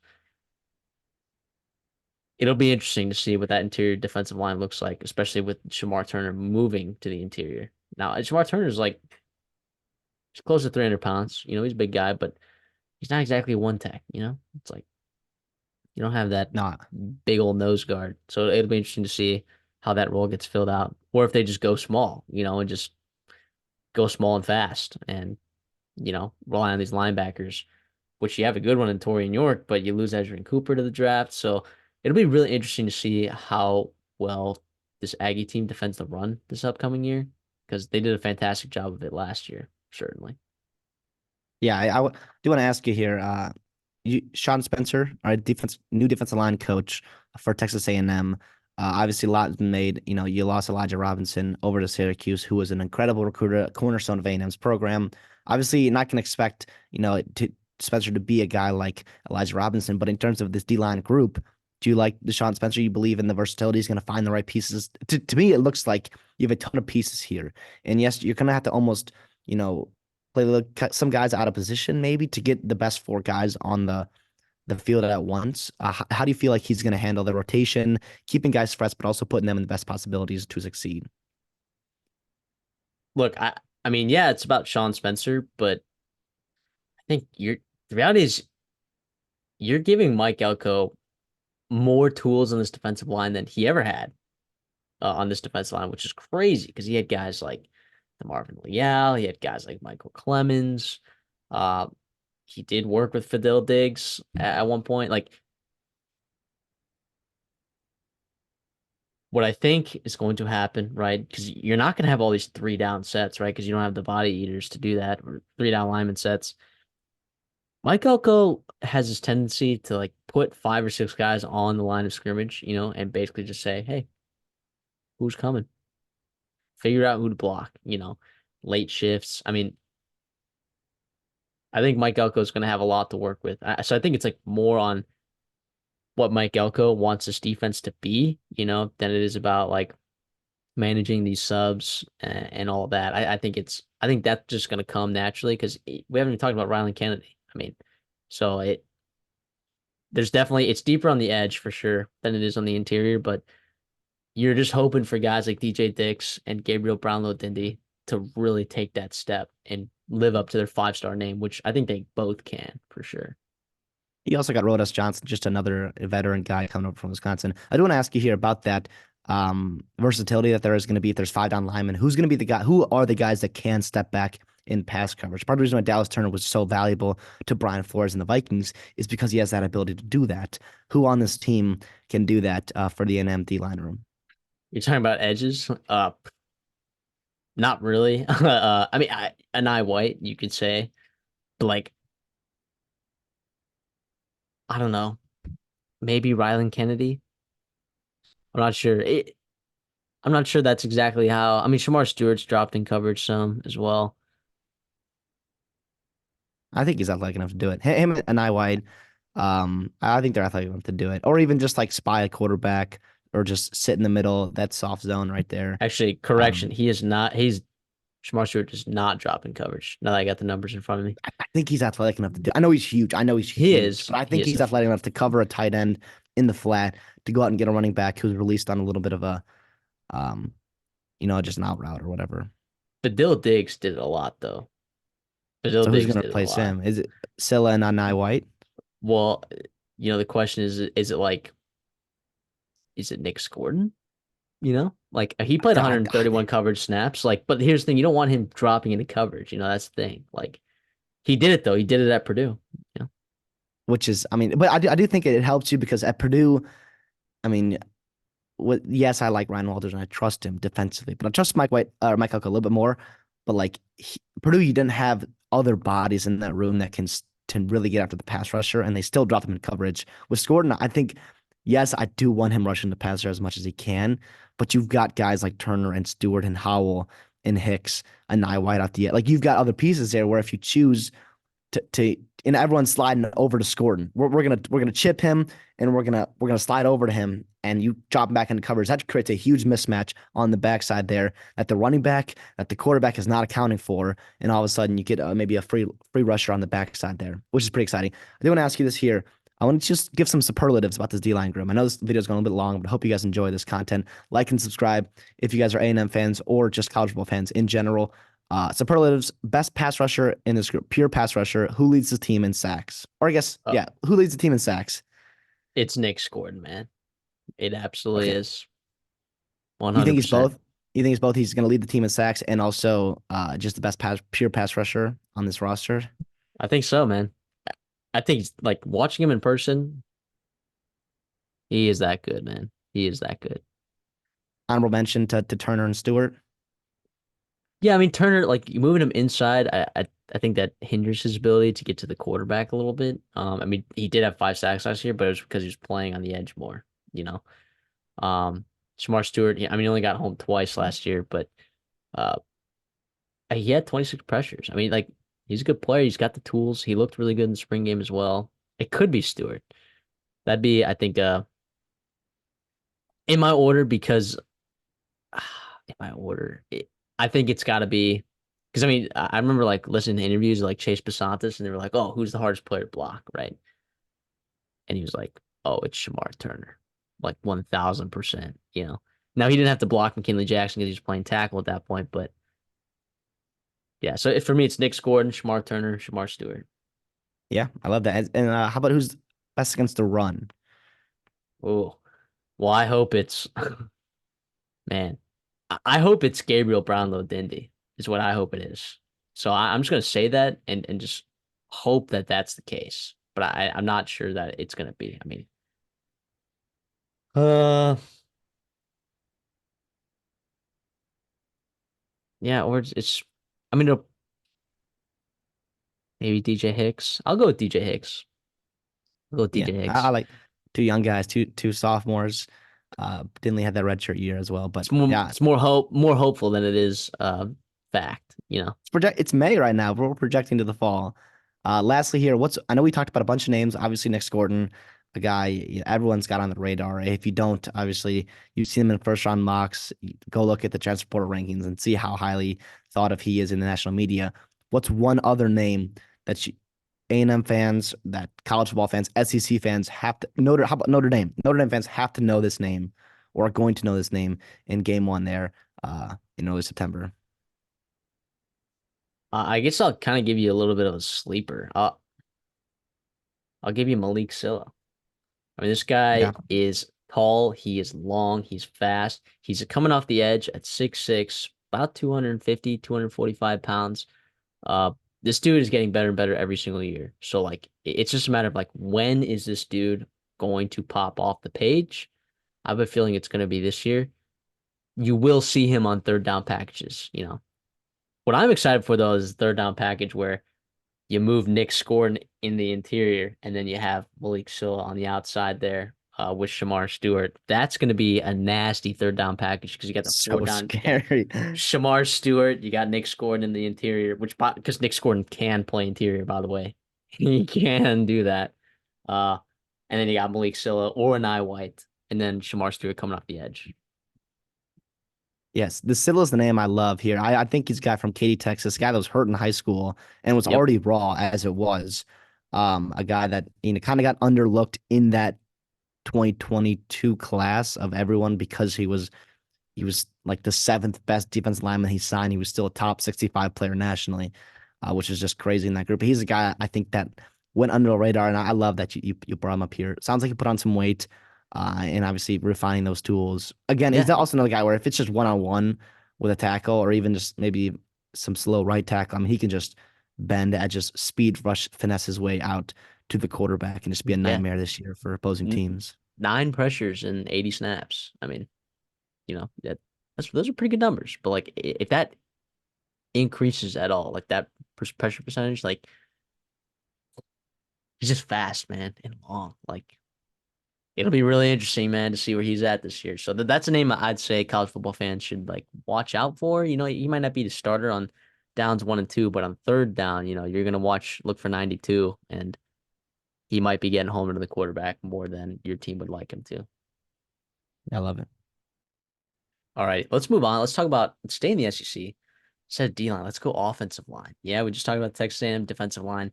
It'll be interesting to see what that interior defensive line looks like, especially with Shamar Turner moving to the interior. Now, Shamar Turner's like, he's close to 300 pounds. He's a big guy, but he's not exactly one tech. It's like, you don't have that No, big old nose guard. So it'll be interesting to see how that role gets filled out, or if they just go small, and just go small and fast and, rely on these linebackers, which you have a good one in Torian York, but you lose Ezra and Cooper to the draft. So it'll be really interesting to see how well this Aggie team defends the run this upcoming year because they did a fantastic job of it last year, certainly. yeah, do want to ask you here. Sean Spencer, our new defensive line coach for Texas A&M. Obviously, a lot has been made. You lost Elijah Robinson over to Syracuse, who was an incredible recruiter, a cornerstone of A&M's program. Obviously, you're not going to expect Spencer to be a guy like Elijah Robinson, but in terms of this D-line group, do you like Deshaun Spencer? You believe in the versatility? He's going to find the right pieces. To me, it looks like you have a ton of pieces here, and yes, you're going to have to almost you know cut some guys out of position maybe to get the best four guys on the field at once. How do you feel like he's going to handle the rotation, keeping guys fresh, but also putting them in the best possibilities to succeed? Look, I mean, yeah, it's about Sean Spencer, but I think the reality is you're giving Mike Elko more tools on this defensive line than he ever had on this defensive line, which is crazy because he had guys like the Marvin Leal, he had guys like Michael Clemens. Uh, he did work with Fidel Diggs at one point. Like, what I think is going to happen, right? Because you're not going to have all these three down sets, right? Because you don't have the body eaters to do that, or three down lineman sets. Mike Elko has this tendency to like put five or six guys on the line of scrimmage, and basically just say, "Hey, who's coming? Figure out who to block." Late shifts. I mean, I think Mike Elko is going to have a lot to work with. So I think it's like more on what Mike Elko wants this defense to be, than it is about like managing these subs and all that. I think that's just going to come naturally because we haven't even talked about Rylan Kennedy. I mean, so there's definitely it's deeper on the edge for sure than it is on the interior, but you're just hoping for guys like DJ Dix and Gabriel Brownlow Dindy to really take that step and live up to their 5-star name, which I think they both can for sure. He also got Rodas Johnson, just another veteran guy coming over from Wisconsin. I do want to ask you here about that versatility that there is going to be if there's five down linemen. Who's going to be the guy? Who are the guys that can step back in pass coverage? Part of the reason why Dallas Turner was so valuable to Brian Flores and the Vikings is because he has that ability to do that. Who on this team can do that for the NMD line room? You're talking about edges? Not really. I mean, Anai White, you could say, but like, I don't know, maybe Rylan Kennedy. I'm not sure. I'm not sure that's exactly how. I mean, Shamar Stewart's dropped in coverage some as well. I think he's athletic enough to do it. Him and I wide. I think they're athletic enough to do it, or even just like spy a quarterback, or just sit in the middle. That soft zone right there. Actually, correction, Um, he is not. Shamar Stewart does not drop in coverage. Now that I got the numbers in front of me, I think he's athletic enough to do. I know he's huge. I know he's he huge, is. but I He think is he's athletic enough to cover a tight end in the flat to go out and get a running back who's released on a little bit of a, um, just an out route or whatever. Fadil Diggs did a lot though. Brazil So who's Diggs gonna did it a replace lot. him? Is it Scylla and Anai White? Well, the question is it like, is it Nick Gordon? Like he played I, 131 coverage snaps. Like, but here's the thing: you don't want him dropping into coverage. That's the thing. Like, he did it though. He did it at Purdue. You know? which is, I mean, but I do think it helps you because at Purdue, I mean, yes, I like Ryan Walters and I trust him defensively, but I trust Mike White or Mike Elko a little bit more. But like Purdue, you didn't have other bodies in that room that can really get after the pass rusher, and they still drop them in coverage. With Gordon, I think, yes, I do want him rushing the passer as much as he can, but you've got guys like Turner and Stewart and Howell and Hicks and Nye White out the like you've got other pieces there where if you choose to and everyone's sliding over to Gordon. We're gonna chip him and we're gonna slide over to him and you drop him back into coverage. That creates a huge mismatch on the backside there that the running back, that the quarterback is not accounting for, and all of a sudden you get maybe a free rusher on the backside there, which is pretty exciting. I do want to ask you this here. I want to just give some superlatives about this D-line room. I know this video is going a little bit long, but I hope you guys enjoy this content. Like and subscribe if you guys are A&M fans or just college football fans in general. Superlatives, best pass rusher in this group, pure pass rusher. Who leads the team in sacks? Or I guess, Uh, yeah, who leads the team in sacks? it's Nick Gordon, man. It absolutely Okay. is You think he's 100%. both? You think he's both? He's going to lead the team in sacks and also just the best pure pass rusher on this roster. I think so, man. I think like watching him in person, he is that good, man. He is that good. Honorable mention to Turner and Stewart. Yeah, I mean Turner, like you moving him inside, I think that hinders his ability to get to the quarterback a little bit. I mean he did have 5 sacks last year, but it was because he was playing on the edge more. You know, um, Shamar Stewart. I mean he only got home twice last year, but uh, he had 26 pressures. I mean, like he's a good player. He's got the tools. He looked really good in the spring game as well. It could be Stewart. That'd be, I think, in my order because in my order, I think it's got to be because I mean I remember like listening to interviews of, like Chase Basantis and they were like, "Oh, who's the hardest player to block?" Right? And he was like, "Oh, it's Shamar Turner, like 1,000%." Now he didn't have to block McKinley Jackson because he was playing tackle at that point, but yeah. So for me, it's Nick Gordon, Shamar Turner, Shamar Stewart. Yeah, I love that. And how about who's best against the run? Oh, well, I hope it's man. I hope it's Gabriel Brownlow Dindy is what I hope it is. So I'm just gonna say that and just hope that that's the case. But I'm not sure that it's gonna be. I mean, uh, yeah, or it's I mean, maybe DJ Hicks. I'll go with DJ Hicks. I'll go with Yeah, DJ I Hicks. like two young guys, two sophomores. Didn't have that redshirt year as well, but It's more yeah, it's more hopeful than it is fact. It's May right now. We're projecting to the fall. Lastly, here, I know we talked about a bunch of names. Obviously, Nick Gordon, a guy everyone's got on the radar. If you don't, obviously, you've seen him in first round mocks. Go look at the transfer portal rankings and see how highly thought of he is in the national media. What's one other name that A&M fans, that college football fans, SEC fans have to How about Notre Dame? Notre Dame fans have to know this name or are going to know this name in game one there in early September. I guess I'll kind of give you a little bit of a sleeper. I'll give you Malik Silla. I mean, this guy Yeah. is tall, he is long, he's fast. He's coming off the edge at 6'6", about 250, 245 pounds. Uh, this dude is getting better and better every single year. So like it's just a matter of like when is this dude going to pop off the page? I have a feeling it's going to be this year. You will see him on third down packages. What I'm excited for though is third down package where you move Nick Gordon in the interior, and then you have Malik Silla on the outside there with Shamar Stewart. That's going to be a nasty third down package because you got the four So down. You got scary. Shamar Stewart, you got Nick Gordon in the interior, which because Nick Gordon can play interior, by the way, he can do that. Uh, and then you got Malik Silla or Anai White, and then Shamar Stewart coming off the edge. Yes, the Siddle is the name I love here. I think he's a guy from Katy, Texas, a guy that was hurt in high school and was Yep. already raw as it was. A guy that kind of got underlooked in that 2022 class of everyone because he was like the seventh best defense lineman he signed. He was still a top 65 player nationally. which is just crazy in that group. He's a guy I think that went under the radar, and I love that you brought him up here. Sounds like he put on some weight, and obviously refining those tools. Again, he's Yeah, also another guy where if it's just one on one with a tackle, or even just maybe some slow right tackle, I mean, he can just bend at just speed rush finesse his way out to the quarterback and just be a yeah. nightmare this year for opposing N- teams. 9 pressures and 80 snaps. I mean, those are pretty good numbers. But like, if that increases at all, like that pressure percentage, like he's just fast, man, and long. Like it'll be really interesting, man, to see where he's at this year. So that's a name I'd say college football fans should like watch out for. He might not be the starter on downs 1 and 2, but on third down, you're gonna look for 92, and he might be getting home to the quarterback more than your team would like him to. I love it. All right, let's move on. Let's stay in the SEC. Said D line. Let's go offensive line. Yeah, we just talked about Texas A&M defensive line.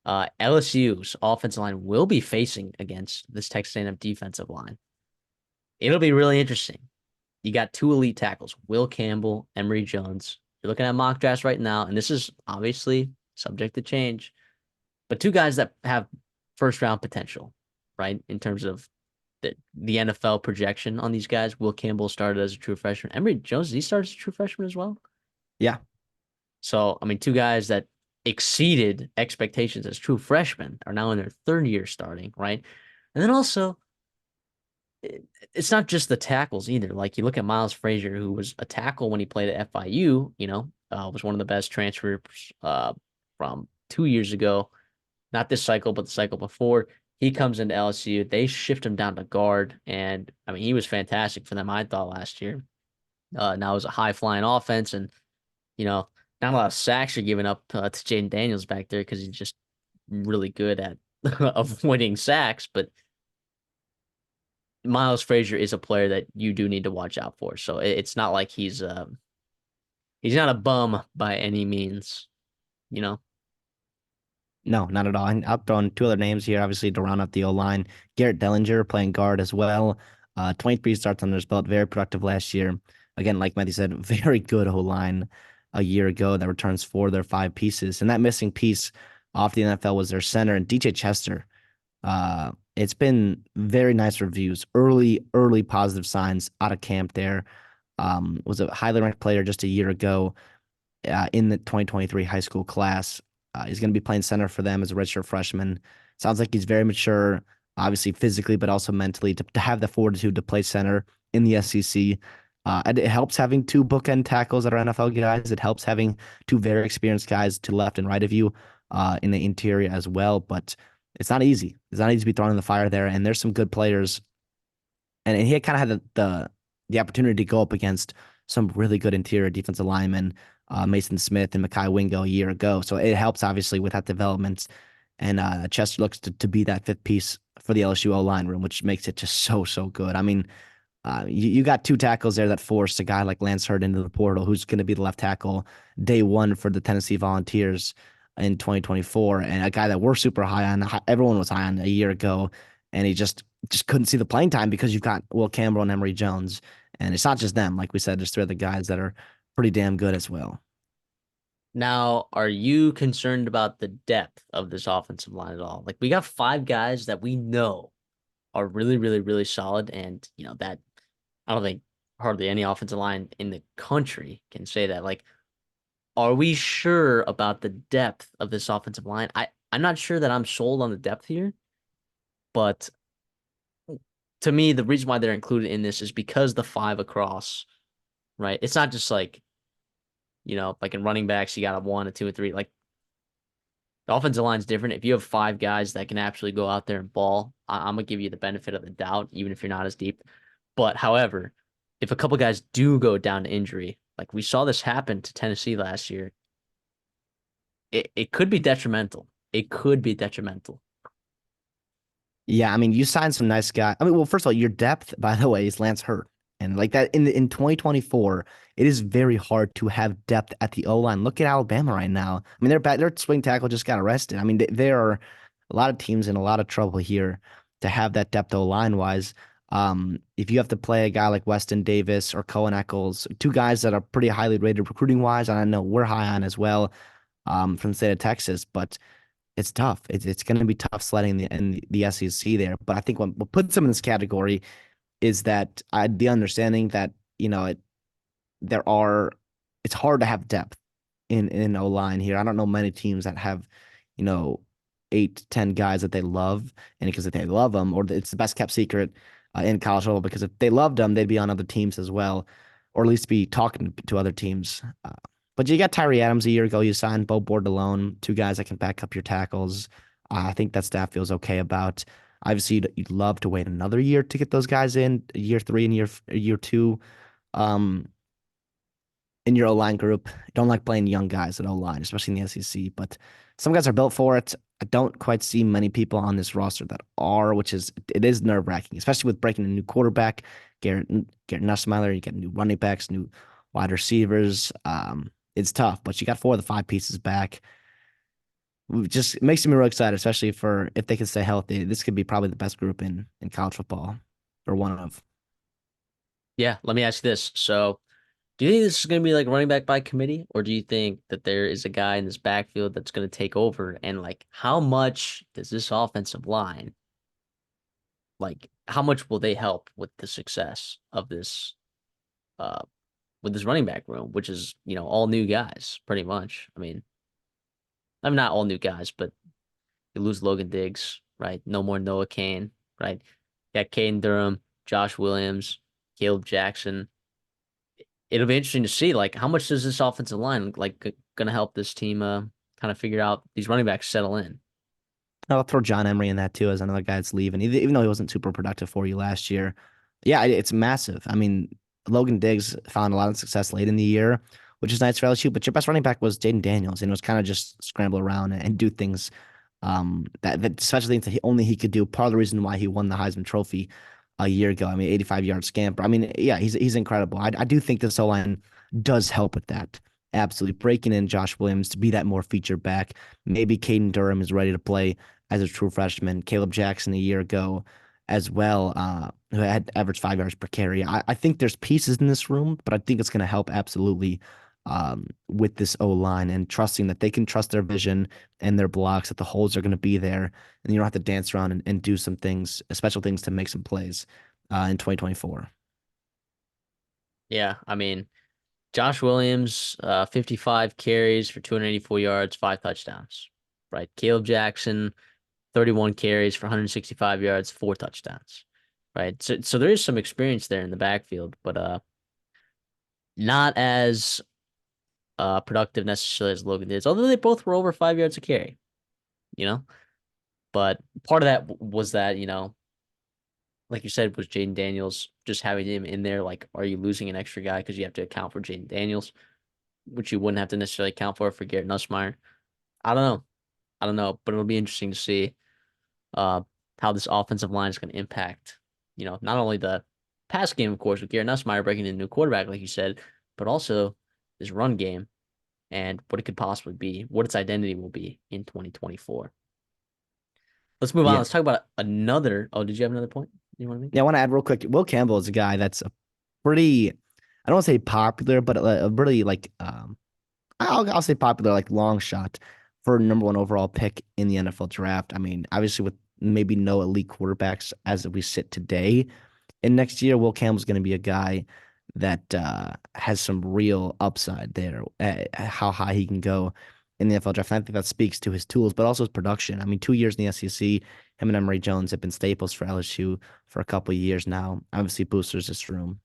LSU's offensive line will be facing against this Texas A&M defensive line. It'll be really interesting. You got two elite tackles, Will Campbell, Emory Jones. You're looking at mock drafts right now, and this is obviously subject to change, but two guys that have first round potential, right? In terms of the NFL projection on these guys. Will Campbell started as a true freshman. Emory Jones, he started as a true freshman as well. Yeah. So, I mean, two guys that exceeded expectations as true freshmen are now in their third year starting, right? And then also, it's not just the tackles either. Like you look at Miles Frazier, who was a tackle when he played at FIU, was one of the best transfers from 2 years ago. Not this cycle, but the cycle before. He comes into LSU. They shift him down to guard. And I mean, he was fantastic for them, I thought, last year. Now it was a high flying offense, and you know, not a lot of sacks are given up to Jaden Daniels back there because he's just really good at avoiding sacks. But Miles Frazier is a player that you do need to watch out for. So it's not like he's not a bum by any means, you know. No, not at all. And I'll throw in two other names here, obviously, to round up the O line. Garrett Dellinger playing guard as well. 23 starts under his belt, very productive last year. Again, like Matthew said, very good O line a year ago that returns four of their five pieces. And that missing piece off the NFL was their center and DJ Chester. It's been very nice reviews, early positive signs out of camp there. Was a highly ranked player just a year ago in the 2023 high school class. He's going to be playing center for them as a redshirt freshman. Sounds like he's very mature, obviously physically, but also mentally to have the fortitude to play center in the SEC. And it helps having two bookend tackles that are NFL guys. It helps having two very experienced guys to left and right of you in the interior as well. But it's not easy. It's not easy to be thrown in the fire there. And there's some good players. And he kind of had the opportunity to go up against some really good interior defensive linemen, Mason Smith and Mekhi Wingo a year ago. So it helps obviously with that development. And Chester looks to be that fifth piece for the LSU O line room, which makes it just so good. I mean, you got two tackles there that forced a guy like Lance Hurd into the portal, who's going to be the left tackle day one for the Tennessee Volunteers in 2024, and a guy that we're super high on. Everyone was high on a year ago, and he just couldn't see the playing time because you've got Will Campbell and Emory Jones, and it's not just them. Like we said, there's three other guys that are pretty damn good as well. Now, are you concerned about the depth of this offensive line at all? Like we got five guys that we know are really, really, really solid, and that I don't think hardly any offensive line in the country can say that. Like, are we sure about the depth of this offensive line? I'm not sure that I'm sold on the depth here, but to me, the reason why they're included in this is because the five across, right? It's not just like, like in running backs, you got a one, a two, a three. Like the offensive line's different. If you have five guys that can actually go out there and ball, I'm gonna give you the benefit of the doubt, even if you're not as deep. But however, if a couple guys do go down to injury, like we saw this happen to Tennessee last year, it could be detrimental. It could be detrimental. Yeah, I mean, you signed some nice guys. I mean, well, first of all, your depth, by the way, is Lance Hurt. And like that in 2024, it is very hard to have depth at the O line. Look at Alabama right now. I mean, their swing tackle just got arrested. I mean, there are a lot of teams in a lot of trouble here to have that depth O line wise. If you have to play a guy like Weston Davis or Cohen Eccles, two guys that are pretty highly rated recruiting wise, and I know we're high on as well. from the state of Texas, but it's tough. It's going to be tough sledding in the SEC there. But I think what puts them in this category is that the understanding that there are it's hard to have depth in O line here. I don't know many teams that have, you know, 8 to 10 guys that they love, and because if they love them, or it's the best kept secret in college football. Because if they loved them, they'd be on other teams as well, or at least be talking to other teams. But you got Tyree Adams a year ago. You signed Bo Bordelon, 2 guys that can back up your tackles. I think that staff feels okay about. Obviously, you'd love to wait another year to get those guys in year 3 and year 2. Um, in your O line group. I don't like playing young guys at O line, especially in the SEC, but some guys are built for it. I don't quite see many people on this roster that are, which is it is nerve wracking, especially with breaking a new quarterback, Garrett Nussmeier. You get new running backs, new wide receivers. It's tough, but you got 4 of the 5 pieces back. It makes me real excited, especially for if they can stay healthy. This could be probably the best group in college football, or one of. Yeah, let me ask you this. So, do you think this is going to be like running back by committee, or do you think that there is a guy in this backfield that's going to take over? And like, how much does this offensive line, like, how much will they help with the success of this, uh, with this running back room, which is, all new guys, pretty much. I'm not all new guys, but you lose Logan Diggs, right? No more Noah Kane, right? You got Caden Durham, Josh Williams, Caleb Jackson. It'll be interesting to see, like, how much does this offensive line, like, going to help this team kind of figure out these running backs settle in? I'll throw John Emery in that too as another guy that's leaving, even though he wasn't super productive for you last year. Yeah, it's massive. I mean, Logan Diggs found a lot of success late in the year, which is nice for LSU. But your best running back was Jaden Daniels, and it was kind of just scramble around and do things that especially things that only he could do. Part of the reason why he won the Heisman Trophy a year ago. I mean, 85-yard scamper. I mean, yeah, he's incredible. I do think this O line does help with that. Absolutely breaking in Josh Williams to be that more feature back. Maybe Caden Durham is ready to play as a true freshman. Caleb Jackson a year ago as well, who had averaged 5 yards per carry. I think there's pieces in this room, but I think it's going to help absolutely with this O line and trusting that they can trust their vision and their blocks, that the holes are going to be there, and you don't have to dance around and do some things, special things to make some plays in 2024. Yeah, Josh Williams, 55 carries for 284 yards, 5 touchdowns, right? Caleb Jackson, 31 carries for 165 yards, 4 touchdowns, right? So there is some experience there in the backfield, but not as productive necessarily as Logan did. Although they both were over 5 yards a carry, you know. But part of that was that like you said, was Jaden Daniels just having him in there. Like, are you losing an extra guy because you have to account for Jaden Daniels, which you wouldn't have to necessarily account for Garrett Nussmeier? I don't know. I don't know, but it'll be interesting to see uh, how this offensive line is going to impact, not only the pass game, of course, with Garrett Nussmeier breaking in a new quarterback, like you said, but also this run game and what it could possibly be, what its identity will be in 2024. Let's move on. Yeah. Let's talk about another. Oh, did you have another point you want to make? Yeah, I want to add real quick. Will Campbell is a guy that's a pretty, I don't want to say popular, but a really like I'll say popular, like long shot for #1 overall pick in the NFL draft. I mean, obviously with maybe no elite quarterbacks as we sit today, and next year Will Campbell's going to be a guy that has some real upside there. How high he can go in the NFL draft. And I think that speaks to his tools, but also his production. I mean, 2 years in the SEC, him and Emory Jones have been staples for LSU for a couple of years now. Obviously, boosters this room.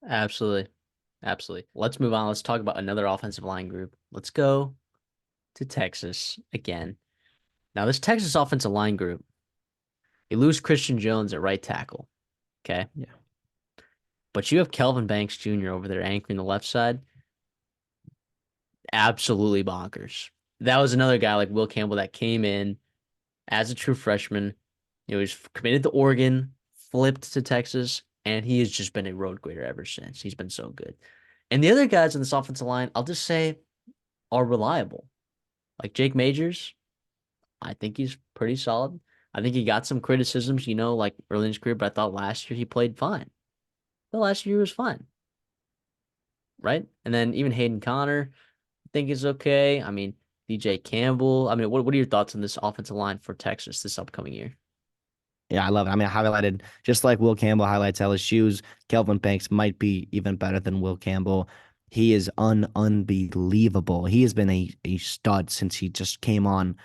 Absolutely. Absolutely. Let's move on. Let's talk about another offensive line group. Let's go to Texas again. Now, this Texas offensive line group, you lose Christian Jones at right tackle. Okay. Yeah. But you have Kelvin Banks Jr. over there anchoring the left side. Absolutely bonkers. That was another guy like Will Campbell that came in as a true freshman. He's committed to Oregon, flipped to Texas, and he has just been a road grader ever since. He's been so good. And the other guys in this offensive line, I'll just say, are reliable. Like Jake Majors, I think he's pretty solid. I think he got some criticisms, like early in his career, but I thought last year he played fine. The last year was fine, right? And then even Hayden Connor, think is okay. I mean, DJ Campbell. I mean, what are your thoughts on this offensive line for Texas this upcoming year? Yeah, I love it. I mean, I highlighted just like Will Campbell highlights LSU's. Kelvin Banks might be even better than Will Campbell. He is unbelievable. He has been a stud since he just came on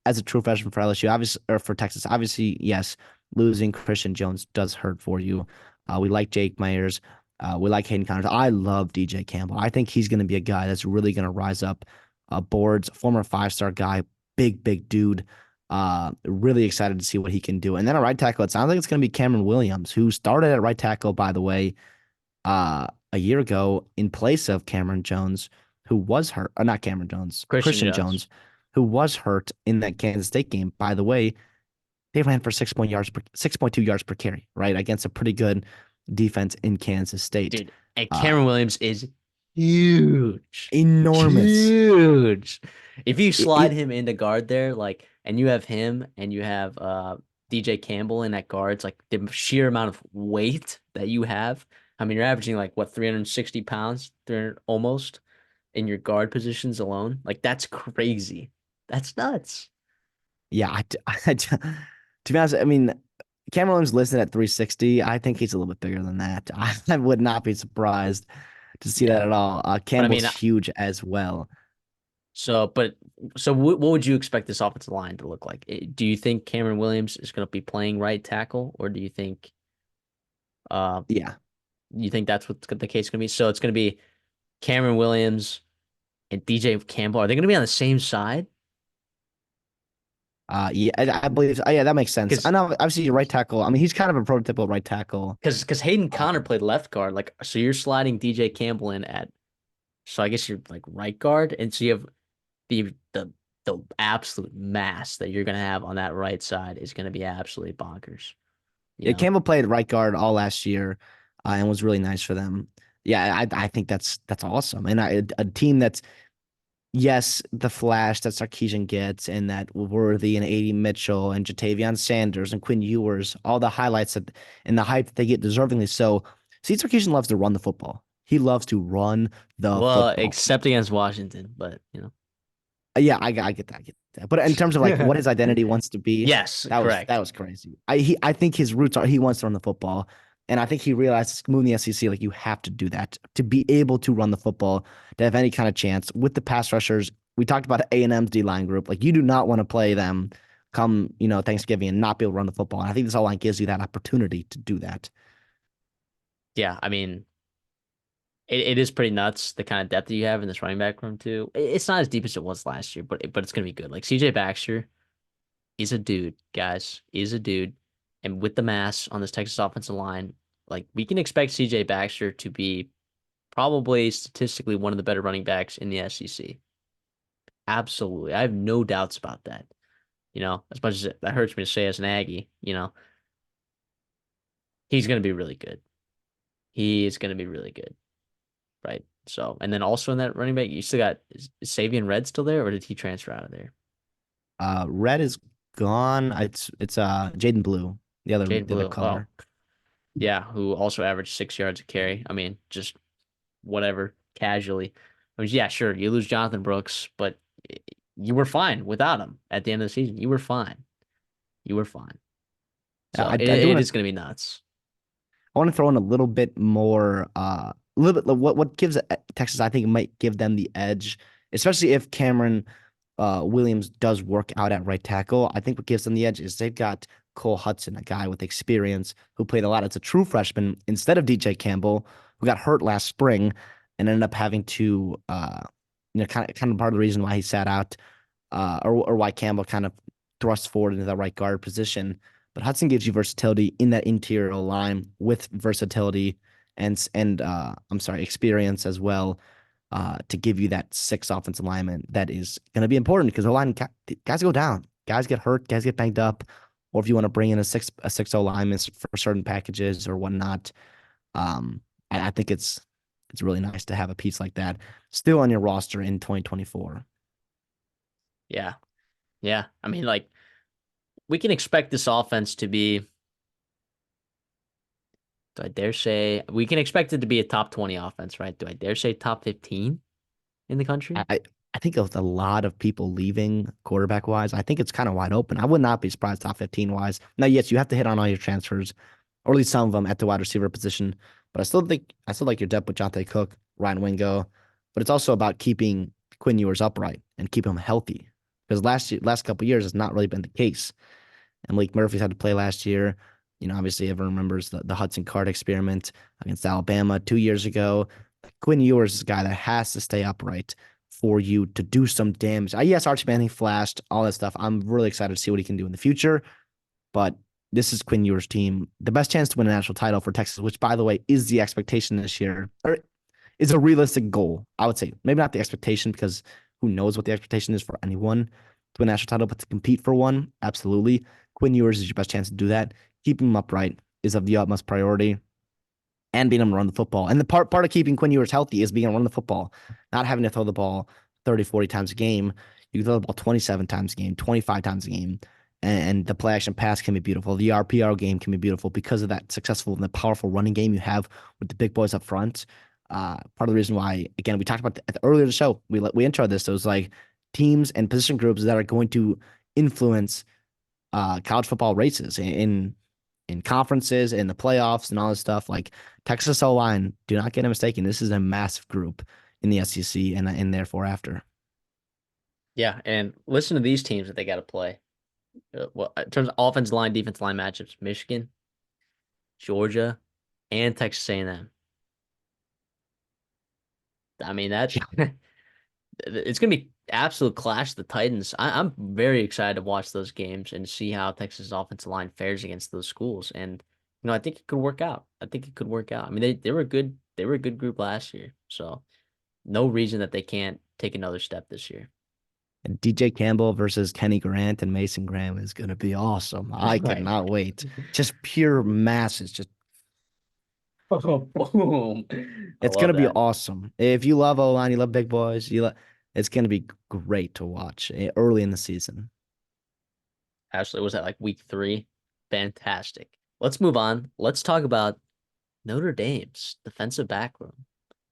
as a true freshman for LSU, obviously, or for Texas. Obviously, yes, losing Christian Jones does hurt for you. We like Jake Myers. We like Hayden Connors. I love DJ Campbell. I think he's going to be a guy that's really going to rise up boards. Former 5-star guy, big dude. Really excited to see what he can do. And then at right tackle, it sounds like it's going to be Cameron Williams, who started at right tackle, by the way, a year ago in place of Cameron Jones, who was hurt. Not Cameron Jones, Christian Christian Jones. Jones, who was hurt in that Kansas State game. By the way, they ran for 6.2 yards per carry, right? Against a pretty good defense in Kansas State. Dude, and Uh, Cameron Williams is huge. enormous. Huge. If you It, slide it, him into guard there, like, and you have him and you have DJ Campbell in that guards, like the sheer amount of weight that you have. I mean, you're averaging like what, 360 pounds, 300 almost in your guard positions alone. Like that's crazy. That's nuts. yeah, to be honest, I mean, Cameron Williams listed at 360. I think he's a little bit bigger than that. I would not be surprised to see that Yeah. at all. But I Campbell's mean, huge as well. so, but so what would you expect this offensive line to look like? Do you think Cameron Williams is going to be playing right tackle, or do uh Yeah. you think that's what the case going to be? So it's going to be Cameron Williams and DJ Campbell. Are they going to be on the same side? Yeah, I believe. Yeah, that makes sense. I Because know. Obviously, your right tackle. I mean, he's kind of a prototypical right tackle. because Hayden Connor Um, played left guard, like so you're sliding DJ Campbell in at so I guess you're like right guard, and so you have the absolute mass that you're going to have on that right side is going to be absolutely bonkers. You yeah, know. Campbell played right guard all last year, and was really nice for them. Yeah, I think that's awesome, and a team that's yes, the flash that Sarkisian gets, and that Worthy and A.D. Mitchell and Jatavion Sanders and Quinn Ewers, all the highlights that and the hype that they get deservingly so. Steve Sarkisian loves to run the football. He loves to run the Well, football. except against Washington, but you know. Yeah, I get that. I get that. But in terms of like what his identity wants to be, Yes, that correct. was crazy. I think his roots are he wants to run the football. And I think he realized moving the SEC, like you have to do that to be able to run the football, to have any kind of chance with the pass rushers. We talked about A&M's D line group. Like you do not want to play them come, Thanksgiving and not be able to run the football. And I think this all line gives you that opportunity to do that. Yeah, I mean, it is pretty nuts the kind of depth that you have in this running back room too. It's not as deep as it was last year, but it's gonna be good. Like CJ Baxter is a dude, guys, is a dude, and with the mass on this Texas offensive line, like we can expect CJ Baxter to be probably statistically one of the better running backs in the SEC. Absolutely, I have no doubts about that. You know, as much as that hurts me to say as an Aggie, he's gonna be really good. He is gonna be really good. Right? So, and then also in that running back, you still got is Savion Red still there, or did he transfer out of there? Red is gone. It's Jaden Blue, the other Jaden the other Blue. Oh, color. yeah, who also averaged 6 yards a carry. I mean, just whatever, casually. I mean, yeah, sure, you lose Jonathan Brooks, but you were fine without him at the end of the season. You were fine. You were fine. So I do it want is going to be nuts. I want to throw in a little bit more, a little bit what gives Texas, I think, might give them the edge, especially if Cameron Williams does work out at right tackle. I think what gives them the edge is they've got Cole Hudson, a guy with experience who played a lot as a true freshman instead of DJ Campbell, who got hurt last spring and ended up having to, kind of part of the reason why he sat out, or why Campbell kind of thrust forward into that right guard position. But Hudson gives you versatility in that interior line with versatility and I'm sorry, experience as well, to give you that six offensive lineman that is going to be important because the line guys go down, guys get hurt, guys get banged up, or if you want to bring in a six O lineman for certain packages or whatnot. Um, I think it's really nice to have a piece like that still on your roster in 2024. Yeah. Yeah. I mean, like, we can expect this offense to be, do I dare say, we can expect it to be a top 20 offense, right? Do I dare say top 15 in the country? I think with a lot of people leaving quarterback wise, I think it's kind of wide open. I would not be surprised top 15 wise. Now, yes, you have to hit on all your transfers, or at least some of them at the wide receiver position. But I still like your depth with Jonte Cook, Ryan Wingo. But it's also about keeping Quinn Ewers upright and keep him healthy. Because last couple of years has not really been the case. And Malik Murphy's had to play last year. Obviously everyone remembers the Hudson Card experiment against Alabama 2 years ago. Quinn Ewers is a guy that has to stay upright for you to do some damage. Yes, Archie Manning flashed, all that stuff. I'm really excited to see what he can do in the future. But this is Quinn Ewers' team. The best chance to win a national title for Texas, which, by the way, is the expectation this year, or is a realistic goal, I would say. Maybe not the expectation, because who knows what the expectation is for anyone to win a national title, but to compete for one, absolutely. Quinn Ewers is your best chance to do that. Keeping him upright is of the utmost priority, and being able to run the football. And the part of keeping Quinn Ewers healthy is being able to run the football, not having to throw the ball 30, 40 times a game. You can throw the ball 27 times a game, 25 times a game. And the play action pass can be beautiful. The RPR game can be beautiful because of that successful and the powerful running game you have with the big boys up front. Part of the reason why, again, we talked about earlier in the show, we introed this. It was like teams and position groups that are going to influence college football races in conferences, in the playoffs, and all this stuff. Like Texas O line, do not get it mistaken. This is a massive group in the SEC and therefore after. Yeah, and listen to these teams that they got to play. Well, in terms of offensive line, defensive line matchups, Michigan, Georgia, and Texas A&M. I mean, that it's gonna be absolute clash of the Titans. I'm very excited to watch those games and see how Texas offensive line fares against those schools. And I think it could work out. I think it could work out. I mean, they were good. They were a good group last year, so no reason that they can't take another step this year. And DJ Campbell versus Kenny Grant and Mason Graham is going to be awesome. I Right. cannot wait. Just pure masses. Just Oh, boom. I it's going love to be that. awesome. If you love O line, you love big boys. It's going to be great to watch early in the season. Actually, was that like week 3? Fantastic. Let's move on. Let's talk about Notre Dame's defensive back room.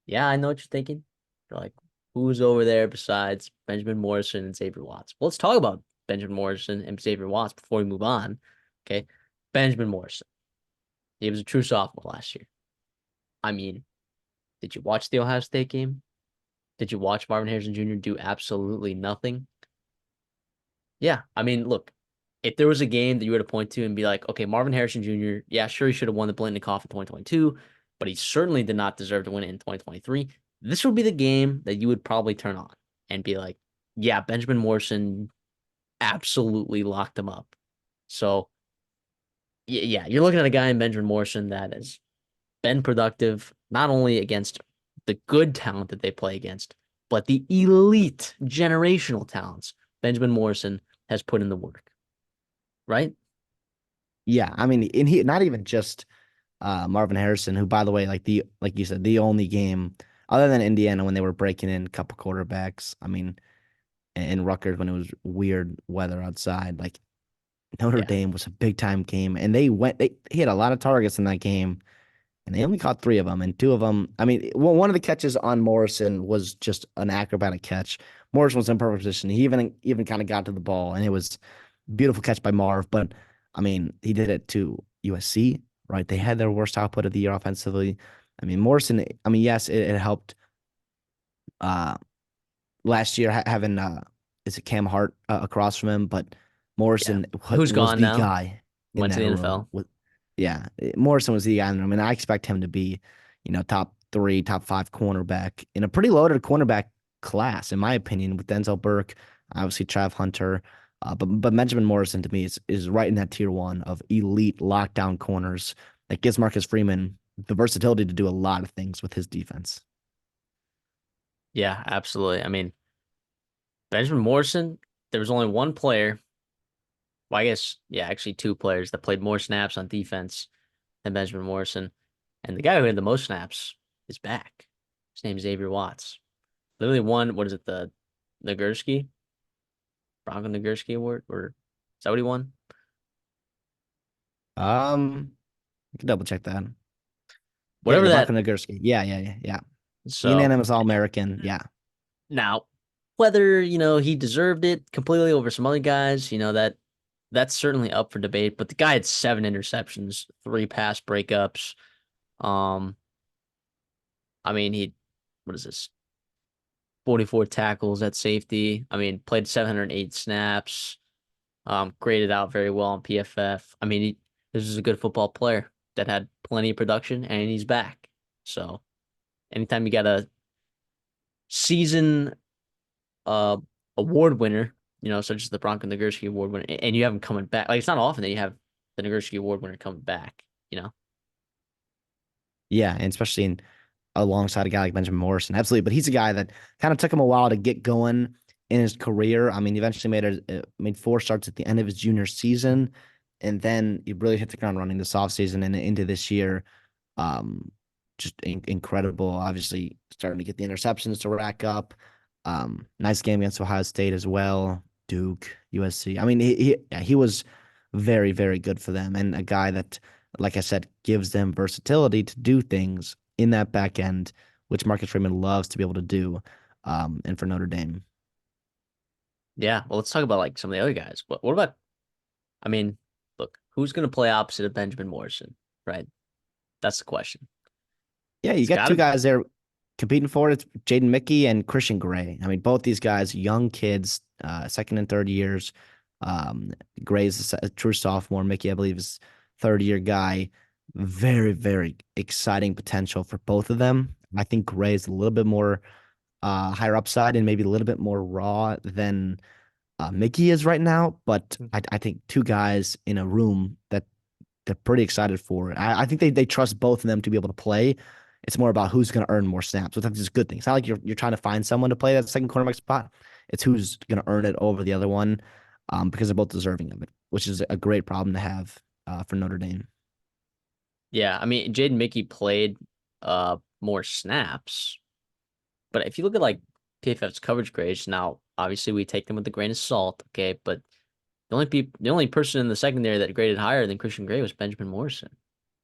Yeah, I know what you're thinking. You're like, who's over there besides Benjamin Morrison and Xavier Watts? Well, let's talk about Benjamin Morrison and Xavier Watts before we move on. Okay. Benjamin Morrison. He was a true sophomore last year. I mean, did you watch the Ohio State game? Did you watch Marvin Harrison Jr. do absolutely nothing? Yeah. I mean, look, if there was a game that you were to point to and be like, okay, Marvin Harrison Jr., yeah, sure, he should have won the Blintnikoff in 2022, but he certainly did not deserve to win it in 2023. This would be the game that you would probably turn on and be like, yeah, Benjamin Morrison absolutely locked him up. So, yeah, you're looking at a guy in Benjamin Morrison that has been productive, not only against the good talent that they play against, but the elite generational talents Benjamin Morrison has put in the work, right? Yeah, I mean, and he not even just Marvin Harrison, who, by the way, like you said, the only game other than Indiana when they were breaking in a couple quarterbacks. I mean, in Rutgers when it was weird weather outside, like Notre Yeah. Dame was a big time game, and they hit a lot of targets in that game, and they only caught three of them, and two of them. I mean, one of the catches on Morrison was just an acrobatic catch. Morrison was in perfect position. He even kind of got to the ball, and it was a beautiful catch by Marv. But I mean, he did it to USC, right? They had their worst output of the year offensively. I mean, Morrison. I mean, yes, it helped. Uh, Last year having is it Cam Hart across from him, but Yeah. Morrison Who's was gone the now? guy in Went to that the room. NFL. Yeah, Morrison was the guy in the room, and I expect him to be, top three, top five cornerback in a pretty loaded cornerback class, in my opinion, with Denzel Burke, obviously Trav Hunter, but Benjamin Morrison to me is right in that tier one of elite lockdown corners that gives Marcus Freeman the versatility to do a lot of things with his defense. Yeah, absolutely. I mean, Benjamin Morrison, there was only one player. Well, I guess, yeah, actually two players that played more snaps on defense than Benjamin Morrison. And the guy who had the most snaps is back. His name is Xavier Watts. Literally won, what is it, the Nagurski? Bronco Nagurski Award? Or is that what he won? I can double check that. Yeah, Whatever Bronco that. Nagurski. Yeah. So Unanimous All American. Yeah. now Whether, he deserved it completely over some other guys, that's certainly up for debate. But the guy had 7 interceptions, 3 pass breakups. Um, I mean, what is this? 44 tackles at safety. I mean, played 708 snaps. Graded out very well on PFF. I mean, this is a good football player that had plenty of production, and he's back. So anytime you got a season uh award winner, such as the Bronco Nagurski Award winner, and you have him coming back. Like it's not often that you have the Nagurski Award winner coming back, you know? Yeah, and especially alongside a guy like Benjamin Morrison. Absolutely. But he's a guy that kind of took him a while to get going in his career. I mean, he eventually made 4 starts at the end of his junior season. And then he really hit the ground running this offseason and into this year. Um, just incredible. Obviously, starting to get the interceptions to rack up. Nice game against Ohio State as well. Duke, USC. I mean, he was very, very good for them, and a guy that, like I said, gives them versatility to do things in that back end, which Marcus Freeman loves to be able to do. And for Notre Dame. Yeah. Well, let's talk about like some of the other guys. What about, I mean, look, who's going to play opposite of Benjamin Morrison, right? That's the question. Yeah, you It's got got two to, guys there competing for it. It's Jaden Mickey and Christian Gray. I mean, both these guys, young kids, second and third years. Um, Gray's a true sophomore. Mickey, I believe, is third year guy. Very, very exciting potential for both of them. I think Gray is a little bit more higher upside and maybe a little bit more raw than Mickey is right now. But I think two guys in a room that they're pretty excited for it. I think they trust both of them to be able to play. It's more about who's going to earn more snaps, which I think is a good thing. It's not like you're trying to find someone to play that second cornerback spot. It's who's going to earn it over the other one, because they're both deserving of it, which is a great problem to have for Notre Dame. yeah. I mean, Jaden Mickey played more snaps, but if you look at like PFF's coverage grades, now obviously we take them with a grain of salt, okay? But the only person in the secondary that graded higher than Christian Gray was Benjamin Morrison,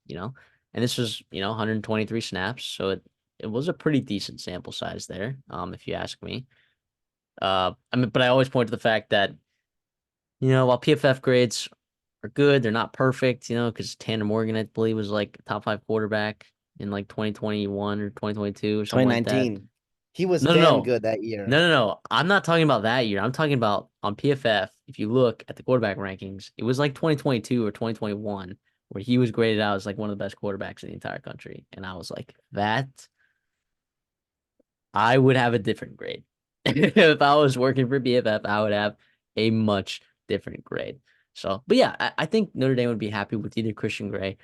you know? And this was, 123 snaps, so it was a pretty decent sample size there, if you ask me. I mean, but I always point to the fact that, while PFF grades are good, they're not perfect, because Tanner Morgan, I believe, was like a top 5 quarterback in like 2021 or 2022 or something like that. 2019, he was No, no, damn no. good that No, year. no, no. I'm not talking about that year. I'm talking about on PFF. If you look at the quarterback rankings, it was like 2022 or 2021 where he was graded out as like one of the best quarterbacks in the entire country. And I was like, that I would have a different grade. If I was working for PFF, I would have a much different grade. So, but yeah, I think Notre Dame would be happy with either Christian Gray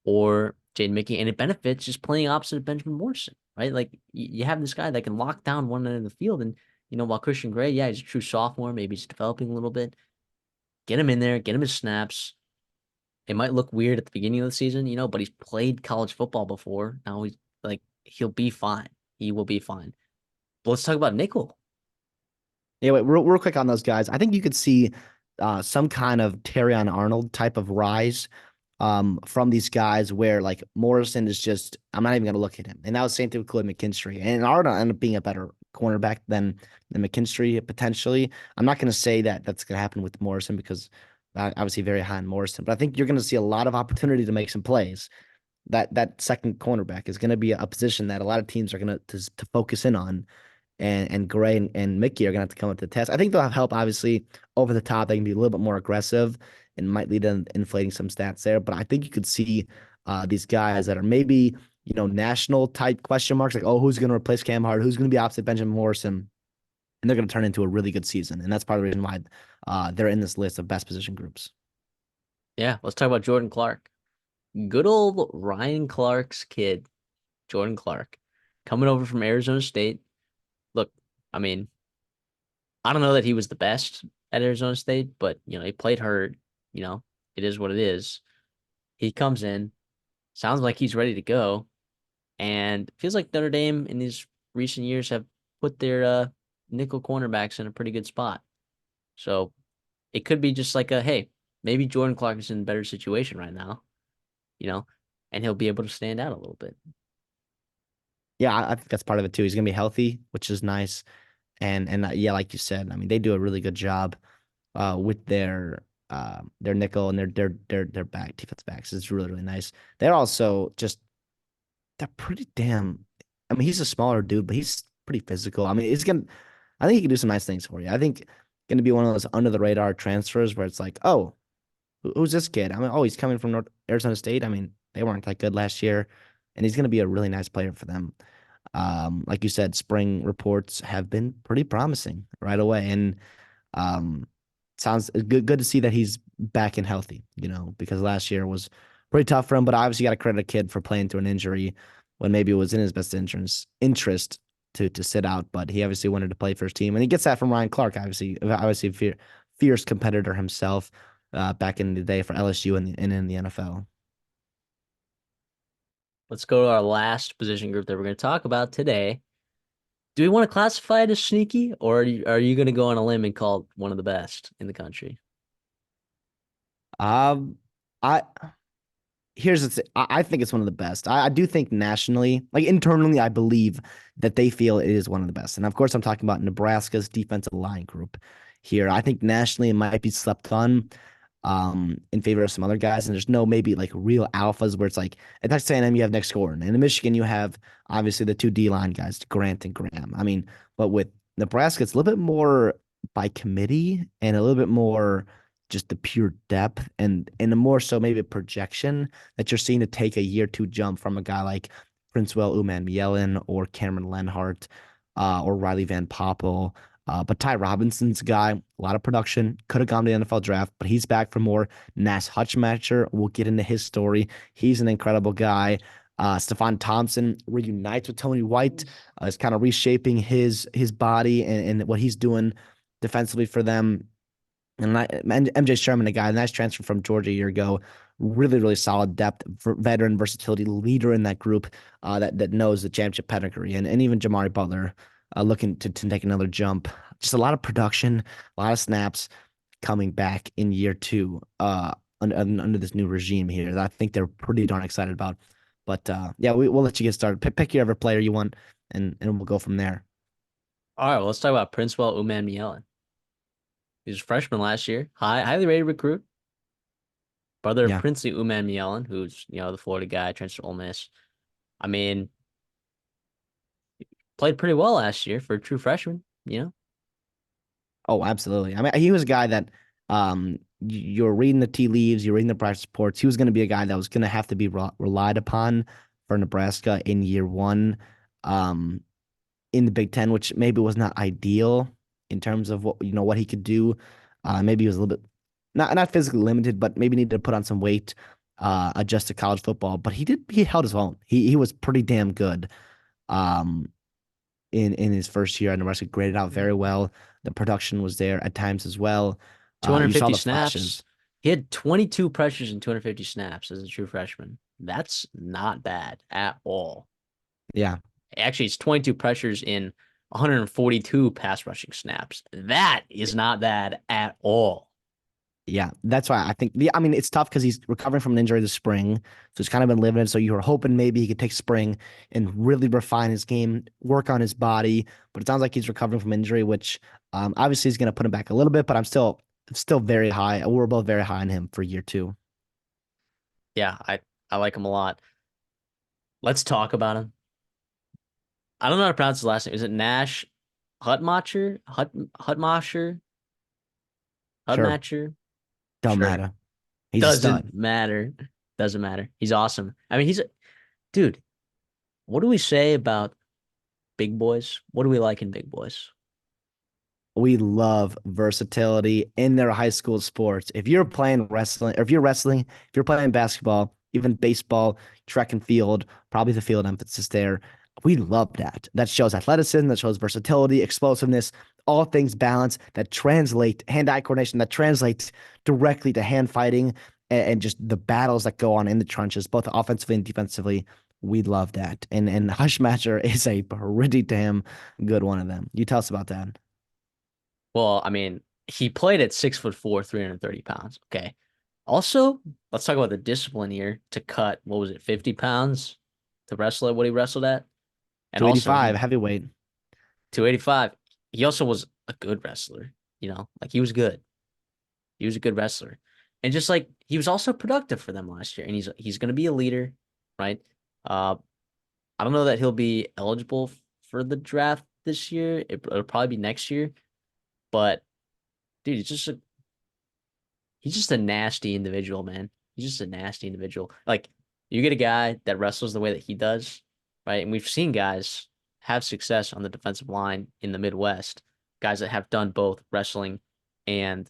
or Jaden Mickey, and it benefits just playing opposite of Benjamin Morrison, right? Like you have this guy that can lock down one end of the field, and while Christian Gray, yeah, he's a true sophomore, maybe he's developing a little bit. Get him in there, get him his snaps. It might look weird at the beginning of the season, but he's played college football before. Now he's like he'll be fine. He will be fine. But let's talk about nickel. Anyway, real quick on those guys. I think you could see some kind of Terrion Arnold type of rise from these guys where like Morrison is just, I'm not even going to look at him. And that was the same thing with Clay McKinstry. And Arnold ended up being a better cornerback than McKinstry potentially. I'm not going to say that that's going to happen with Morrison because obviously very high on Morrison, but I think you're going to see a lot of opportunity to make some plays. That second cornerback is going to be a position that a lot of teams are going to focus in on, and Gray and Mickey are gonna have to come up to the test. I think they'll have help, obviously, over the top. They can be a little bit more aggressive and might lead to inflating some stats there. But I think you could see these guys that are maybe, national type question marks, like, oh, who's gonna replace Cam Hart? Who's gonna be opposite Benjamin Morrison? And they're gonna turn into a really good season. And that's part of the reason why they're in this list of best position groups. Yeah, let's talk about Jordan Clark. Good old Ryan Clark's kid, Jordan Clark, coming over from Arizona State. Look, I mean, I don't know that he was the best at Arizona State, but he played hurt. You know, it is what it is. He comes in, sounds like he's ready to go, and feels like Notre Dame in these recent years have put their nickel cornerbacks in a pretty good spot. So it could be just like a hey, maybe Jordan Clark is in a better situation right now, you know, and he'll be able to stand out a little bit. Yeah, I think that's part of it too. He's gonna be healthy, which is nice. And yeah, like you said, I mean, they do a really good job with their nickel and their back defense backs. It's really really nice. They're also just they're pretty damn. I mean, he's a smaller dude, but he's pretty physical. I mean, it's gonna. I think he can do some nice things for you. I think going to be one of those under the radar transfers where it's like, oh, who's this kid? I mean, oh, he's coming from Arizona State. I mean, they weren't that good last year, and he's going to be a really nice player for them. Like you said, spring reports have been pretty promising right away, and um, sounds good to see that he's back and healthy, because last year was pretty tough for him. But obviously, you got to credit a kid for playing through an injury when maybe it was in his best interest to sit out. But he obviously wanted to play for his team, and he gets that from Ryan Clark, obviously fierce competitor himself back in the day for LSU and in the NFL. Let's go to our last position group that we're going to talk about today. Do we want to classify it as sneaky, or are you going to go on a limb and call it one of the best in the country? Um, I here's the thing. I think it's one of the best. I do think nationally, like internally, I believe that they feel it is one of the best. And of course, I'm talking about Nebraska's defensive line group here. I think nationally it might be slept on in favor of some other guys. And there's no maybe like real alphas where it's like at Texas A&M you have Nick Gordon, and in Michigan you have obviously the two D line guys, Grant and Graham. I mean, but with Nebraska, it's a little bit more by committee and a little bit more just the pure depth and a more so maybe a projection that you're seeing to take a year two jump from a guy like Princewell Uman or Cameron Lenhart or Riley Van Poppel. But Ty Robinson's a guy, a lot of production, could have gone to the NFL draft, but he's back for more. Nash Hutchmatcher, we'll get into his story. He's an incredible guy. Stephon Thompson reunites with Tony White, is kind of reshaping his body and what he's doing defensively for them. And MJ Sherman, a guy, a nice transfer from Georgia a year ago, really, really solid depth, veteran versatility leader in that group that knows the championship pedigree. And even Jamari Butler looking to take another jump. Just a lot of production, a lot of snaps coming back in year two under this new regime here that I think they're pretty darn excited about. But yeah, we'll let you get started. Pick your ever player you want, and we'll go from there. All right, well, let's talk about Princewell Uman. He was a freshman last year, highly rated recruit. Brother of Yeah. Princely Uman, who's the Florida guy, transferred to Ole Miss. I mean, played pretty well last year for a true freshman. Oh, absolutely. I mean, he was a guy that you're reading the tea leaves, you're reading the practice reports. He was going to be a guy that was going to have to be relied upon for Nebraska in year one um, in the Big Ten, which maybe was not ideal in terms of what he could do. Maybe he was a little bit not physically limited, but maybe needed to put on some weight, adjust to college football. But he held his own. He was pretty damn good. Um, in his first year at Nebraska, graded out very well. The production was there at times as well. You saw 250 the snaps. flashes. He had 22 pressures and 250 snaps as a true freshman. That's not bad at all. Yeah, Actually, it's 22 pressures in 142 pass rushing snaps. That is not bad at all. yeah. That's why I think. Yeah, I mean, it's tough because he's recovering from an injury this spring, so he's kind of been limited. So you were hoping maybe he could take spring and really refine his game, work on his body. But it sounds like he's recovering from injury, which obviously is going to put him back a little bit. But I'm still very high. We're both very high on him for year two. Yeah, I like him a lot. Let's talk about him. I don't know how to pronounce his last name. Is it Nash Hutmacher? Hutmacher? Sure, Hutmacher? don't Sure. matter. He's a stud. Doesn't matter. Doesn't matter. He's awesome. I mean, dude. What do we say about big boys? What do we like in big boys? We love versatility in their high school sports. If you're playing wrestling, or if you're wrestling, if you're playing basketball, even baseball, track and field, probably the field emphasis there. We love that. That shows athleticism, that shows versatility, explosiveness, all things balance that translate hand-eye coordination, that translates directly to hand fighting and just the battles that go on in the trenches, both offensively and defensively. We love that. And Hushmatcher is a pretty damn good one of them. You tell us about that. Well, I mean, he played at 6'4", 330 pounds. Okay. Also, let's talk about the discipline here to cut, what was it, 50 pounds to wrestle at what he wrestled at? And also, 285 heavyweight. 285. he also was a good wrestler, like he was good. He was a good wrestler. And just like he was also productive for them last year. And he's gonna be a leader, right? Uh I don't know that he'll be eligible for the draft this year. It'll probably be next year. But dude, he's just a nasty individual, man. He's just a nasty individual. Like you get a guy that wrestles the way that he does, right? And we've seen guys have success on the defensive line in the Midwest, guys that have done both wrestling and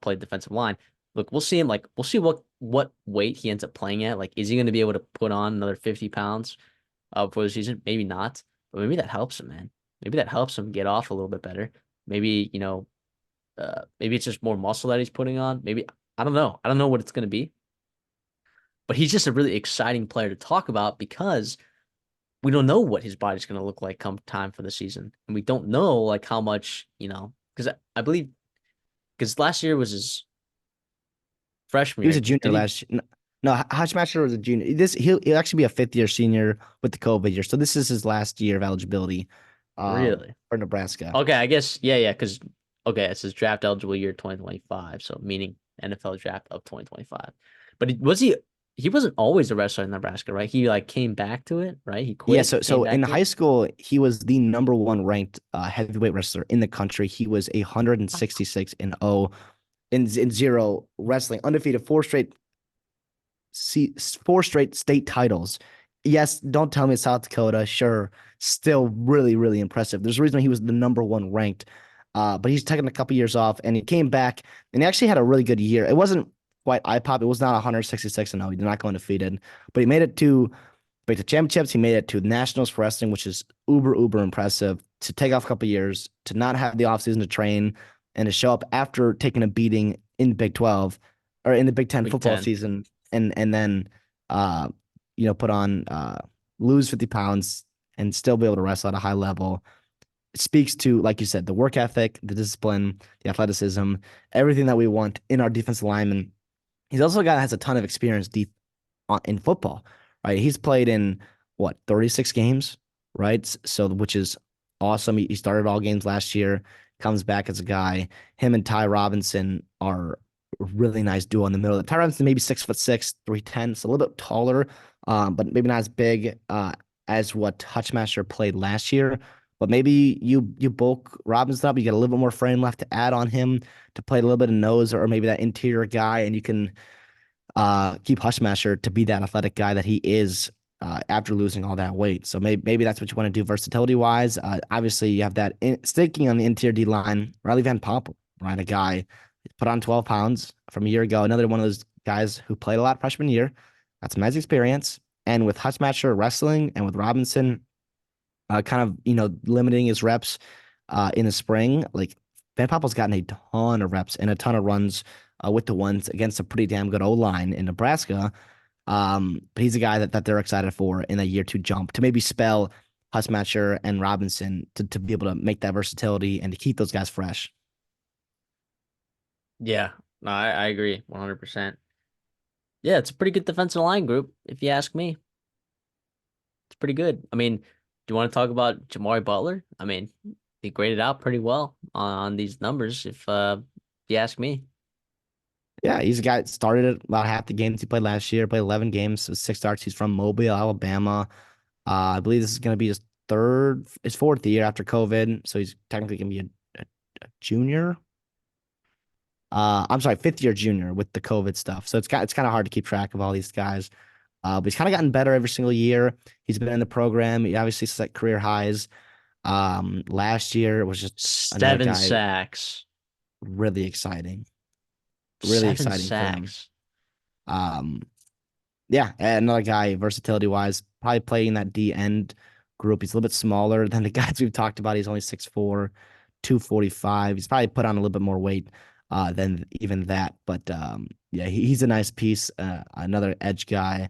played defensive line. Look, we'll see him we'll see what weight he ends up playing at. Like, is he going to be able to put on another 50 pounds before the season? Maybe not, but maybe that helps him, man. Maybe that helps him get off a little bit better. Maybe, maybe it's just more muscle that he's putting on. Maybe I don't know. I don't know what it's going to be, but he's just a really exciting player to talk about because we don't know what his body's going to look like come time for the season, and we don't know like how much because I believe because last year was his freshman He was year. a junior Did he last year. No, Hashmaster was a junior. He'll actually be a fifth year senior with the COVID year. So this is his last year of eligibility really? for Nebraska. Okay, I guess yeah, because okay, it says draft eligible year 2025, so meaning NFL draft of 2025. But he wasn't always a wrestler in Nebraska, right? He like came back to it, right? He Yeah, quit, came so in back to high it. school, he was the number one ranked heavyweight wrestler in the country. He was 166 and 0 in zero wrestling, undefeated, four straight state titles. Yes, don't tell me South Dakota. Sure, still really, really impressive. There's a reason he was the number one ranked. But he's taken a couple years off, and he came back, and he actually had a really good year. It wasn't quite eye pop. It was not 166 and 0. He did not go undefeated, but he made it to but the championships. He made it to nationals for wrestling, which is uber impressive. To take off a couple years, to not have the offseason to train, and to show up after taking a beating in Big 12 or in the Big 10 Big football Ten. season, and then put on lose 50 pounds and still be able to wrestle at a high level. It speaks to, like you said, the work ethic, the discipline, the athleticism, everything that we want in our defensive lineman. He's also a guy that has a ton of experience deep in football, right? He's played in what 36 games, right? So which is awesome. He started all games last year, comes back as a guy. Him and Ty Robinson are a really nice duo in the middle. Ty Robinson maybe 6'6", 310, so a little bit taller, but maybe not as big as what Hutchmaster played last year. But maybe you bulk Robinson up, you get a little bit more frame left to add on him to play a little bit of nose or maybe that interior guy, and you can keep Hushmasher to be that athletic guy that he is after losing all that weight. So maybe that's what you want to do versatility wise. Obviously, you have that sticking on the interior D line, Riley Van Poppel, right? A guy put on 12 pounds from a year ago. Another one of those guys who played a lot freshman year. Got some nice experience. And with Hushmasher wrestling and with Robinson kind of, limiting his reps in the spring, like Van Poppel's gotten a ton of reps and a ton of runs with the ones against a pretty damn good O line in Nebraska. But he's a guy that they're excited for in a year two jump to maybe spell Hussmatcher and Robinson to be able to make that versatility and to keep those guys fresh. Yeah, no, I agree 100%. Yeah, it's a pretty good defensive line group, if you ask me. It's pretty good. I mean, do you want to talk about Jamari Butler? I mean, he graded out pretty well on these numbers, if you ask me. Yeah, he's a guy that started about half the games he played last year, played 11 games, so 6 starts. He's from Mobile, Alabama. I believe this is going to be his fourth year after COVID. So he's technically going to be a junior. I'm sorry, fifth year junior with the COVID stuff. So it's kind of hard to keep track of all these guys. But he's kind of gotten better every single year. He's been in the program. He obviously set career highs. Last year was just another Seven guy sacks. really exciting, really Seven exciting for him. sacks. Um, yeah, and another guy versatility wise, probably playing that D end group. He's a little bit smaller than the guys we've talked about. He's only 6'4", 245. He's probably put on a little bit more weight than even that. But yeah, he's a nice piece. Another edge guy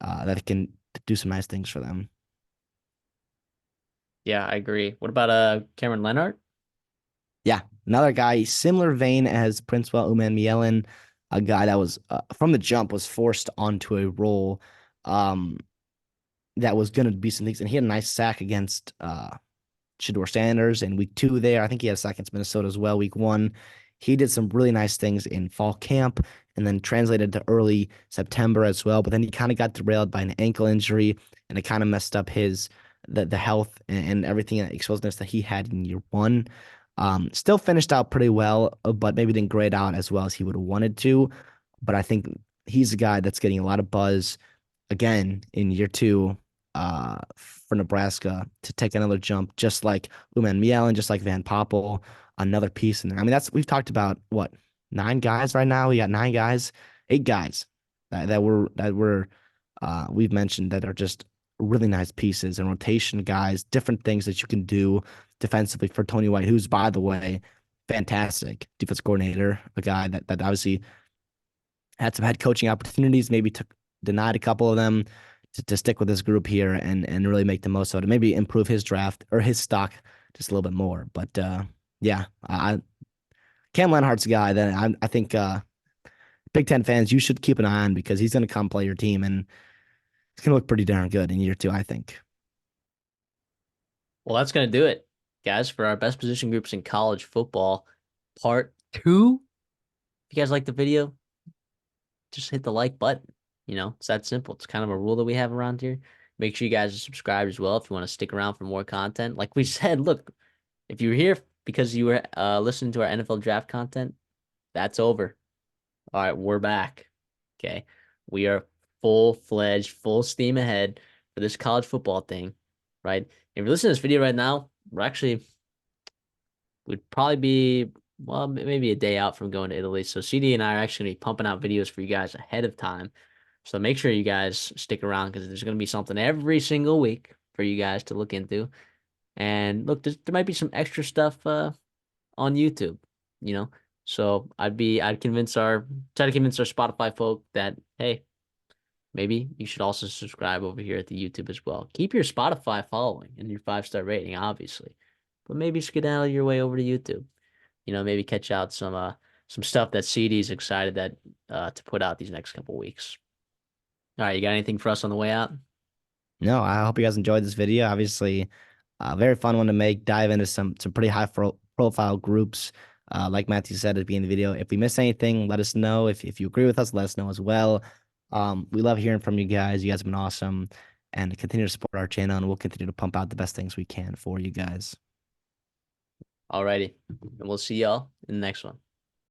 that can do some nice things for them. Yeah, I agree. What about Cameron Leonard? Yeah, another guy, similar vein as Princewell Uman a guy that was from the jump was forced onto a role um, that was going to be some things, and he had a nice sack against Shador Sanders in week 2 there. I think he had a sack against Minnesota as well, week 1. He did some really nice things in fall camp and then translated to early September as well. But then he kind of got derailed by an ankle injury and it kind of messed up his the health and everything explosiveness that he had in year 1. Still finished out pretty well, but maybe didn't grade out as well as he would have wanted to. But I think he's a guy that's getting a lot of buzz again in year 2 for Nebraska to take another jump, just like Uman Miel and just like Van Poppel, another piece in there. I mean, that's we've talked about what 9 guys right now. We got 9 guys, 8 guys that we've mentioned that are just really nice pieces and rotation guys, different things that you can do defensively for Tony White, who's by the way fantastic defense coordinator, a guy that obviously had some head coaching opportunities, maybe took denied a couple of them to stick with this group here and really make the most of it. Maybe improve his draft or his stock just a little bit more. But yeah, Cam Lenhart's a guy that I think Big Ten fans you should keep an eye on because he's going to come play your team and it's going to look pretty darn good in year 2, I think. Well, that's gonna do it, guys, for our best position groups in college football, part 2. If you guys like the video, just hit the like button. It's that simple. It's kind of a rule that we have around here. Make sure you guys are subscribed as well if you want to stick around for more content. Like we said, look, if you're here because you were listening to our NFL draft content, that's over. All right, we're back. Okay. We are full-fledged, full steam ahead for this college football thing, right? If you're listening to this video right now, we'd probably be, well, maybe a day out from going to Italy. So CD and I are actually going to be pumping out videos for you guys ahead of time. So make sure you guys stick around because there's going to be something every single week for you guys to look into. And look, there might be some extra stuff on YouTube, you know. So I'd try to convince our Spotify folk that, hey, maybe you should also subscribe over here at the YouTube as well. Keep your Spotify following and your 5-star rating, obviously, but maybe skedaddle your way over to YouTube. Maybe catch out some stuff that CD's excited to put out these next couple weeks. All right, you got anything for us on the way out? No, I hope you guys enjoyed this video. Obviously, a very fun one to make. Dive into some pretty high profile groups. Like Matthew said at the beginning of the video, if we miss anything, let us know. If you agree with us, let us know as well. We love hearing from you guys. You guys have been awesome, and continue to support our channel, and we'll continue to pump out the best things we can for you guys. Alrighty, and we'll see y'all in the next one.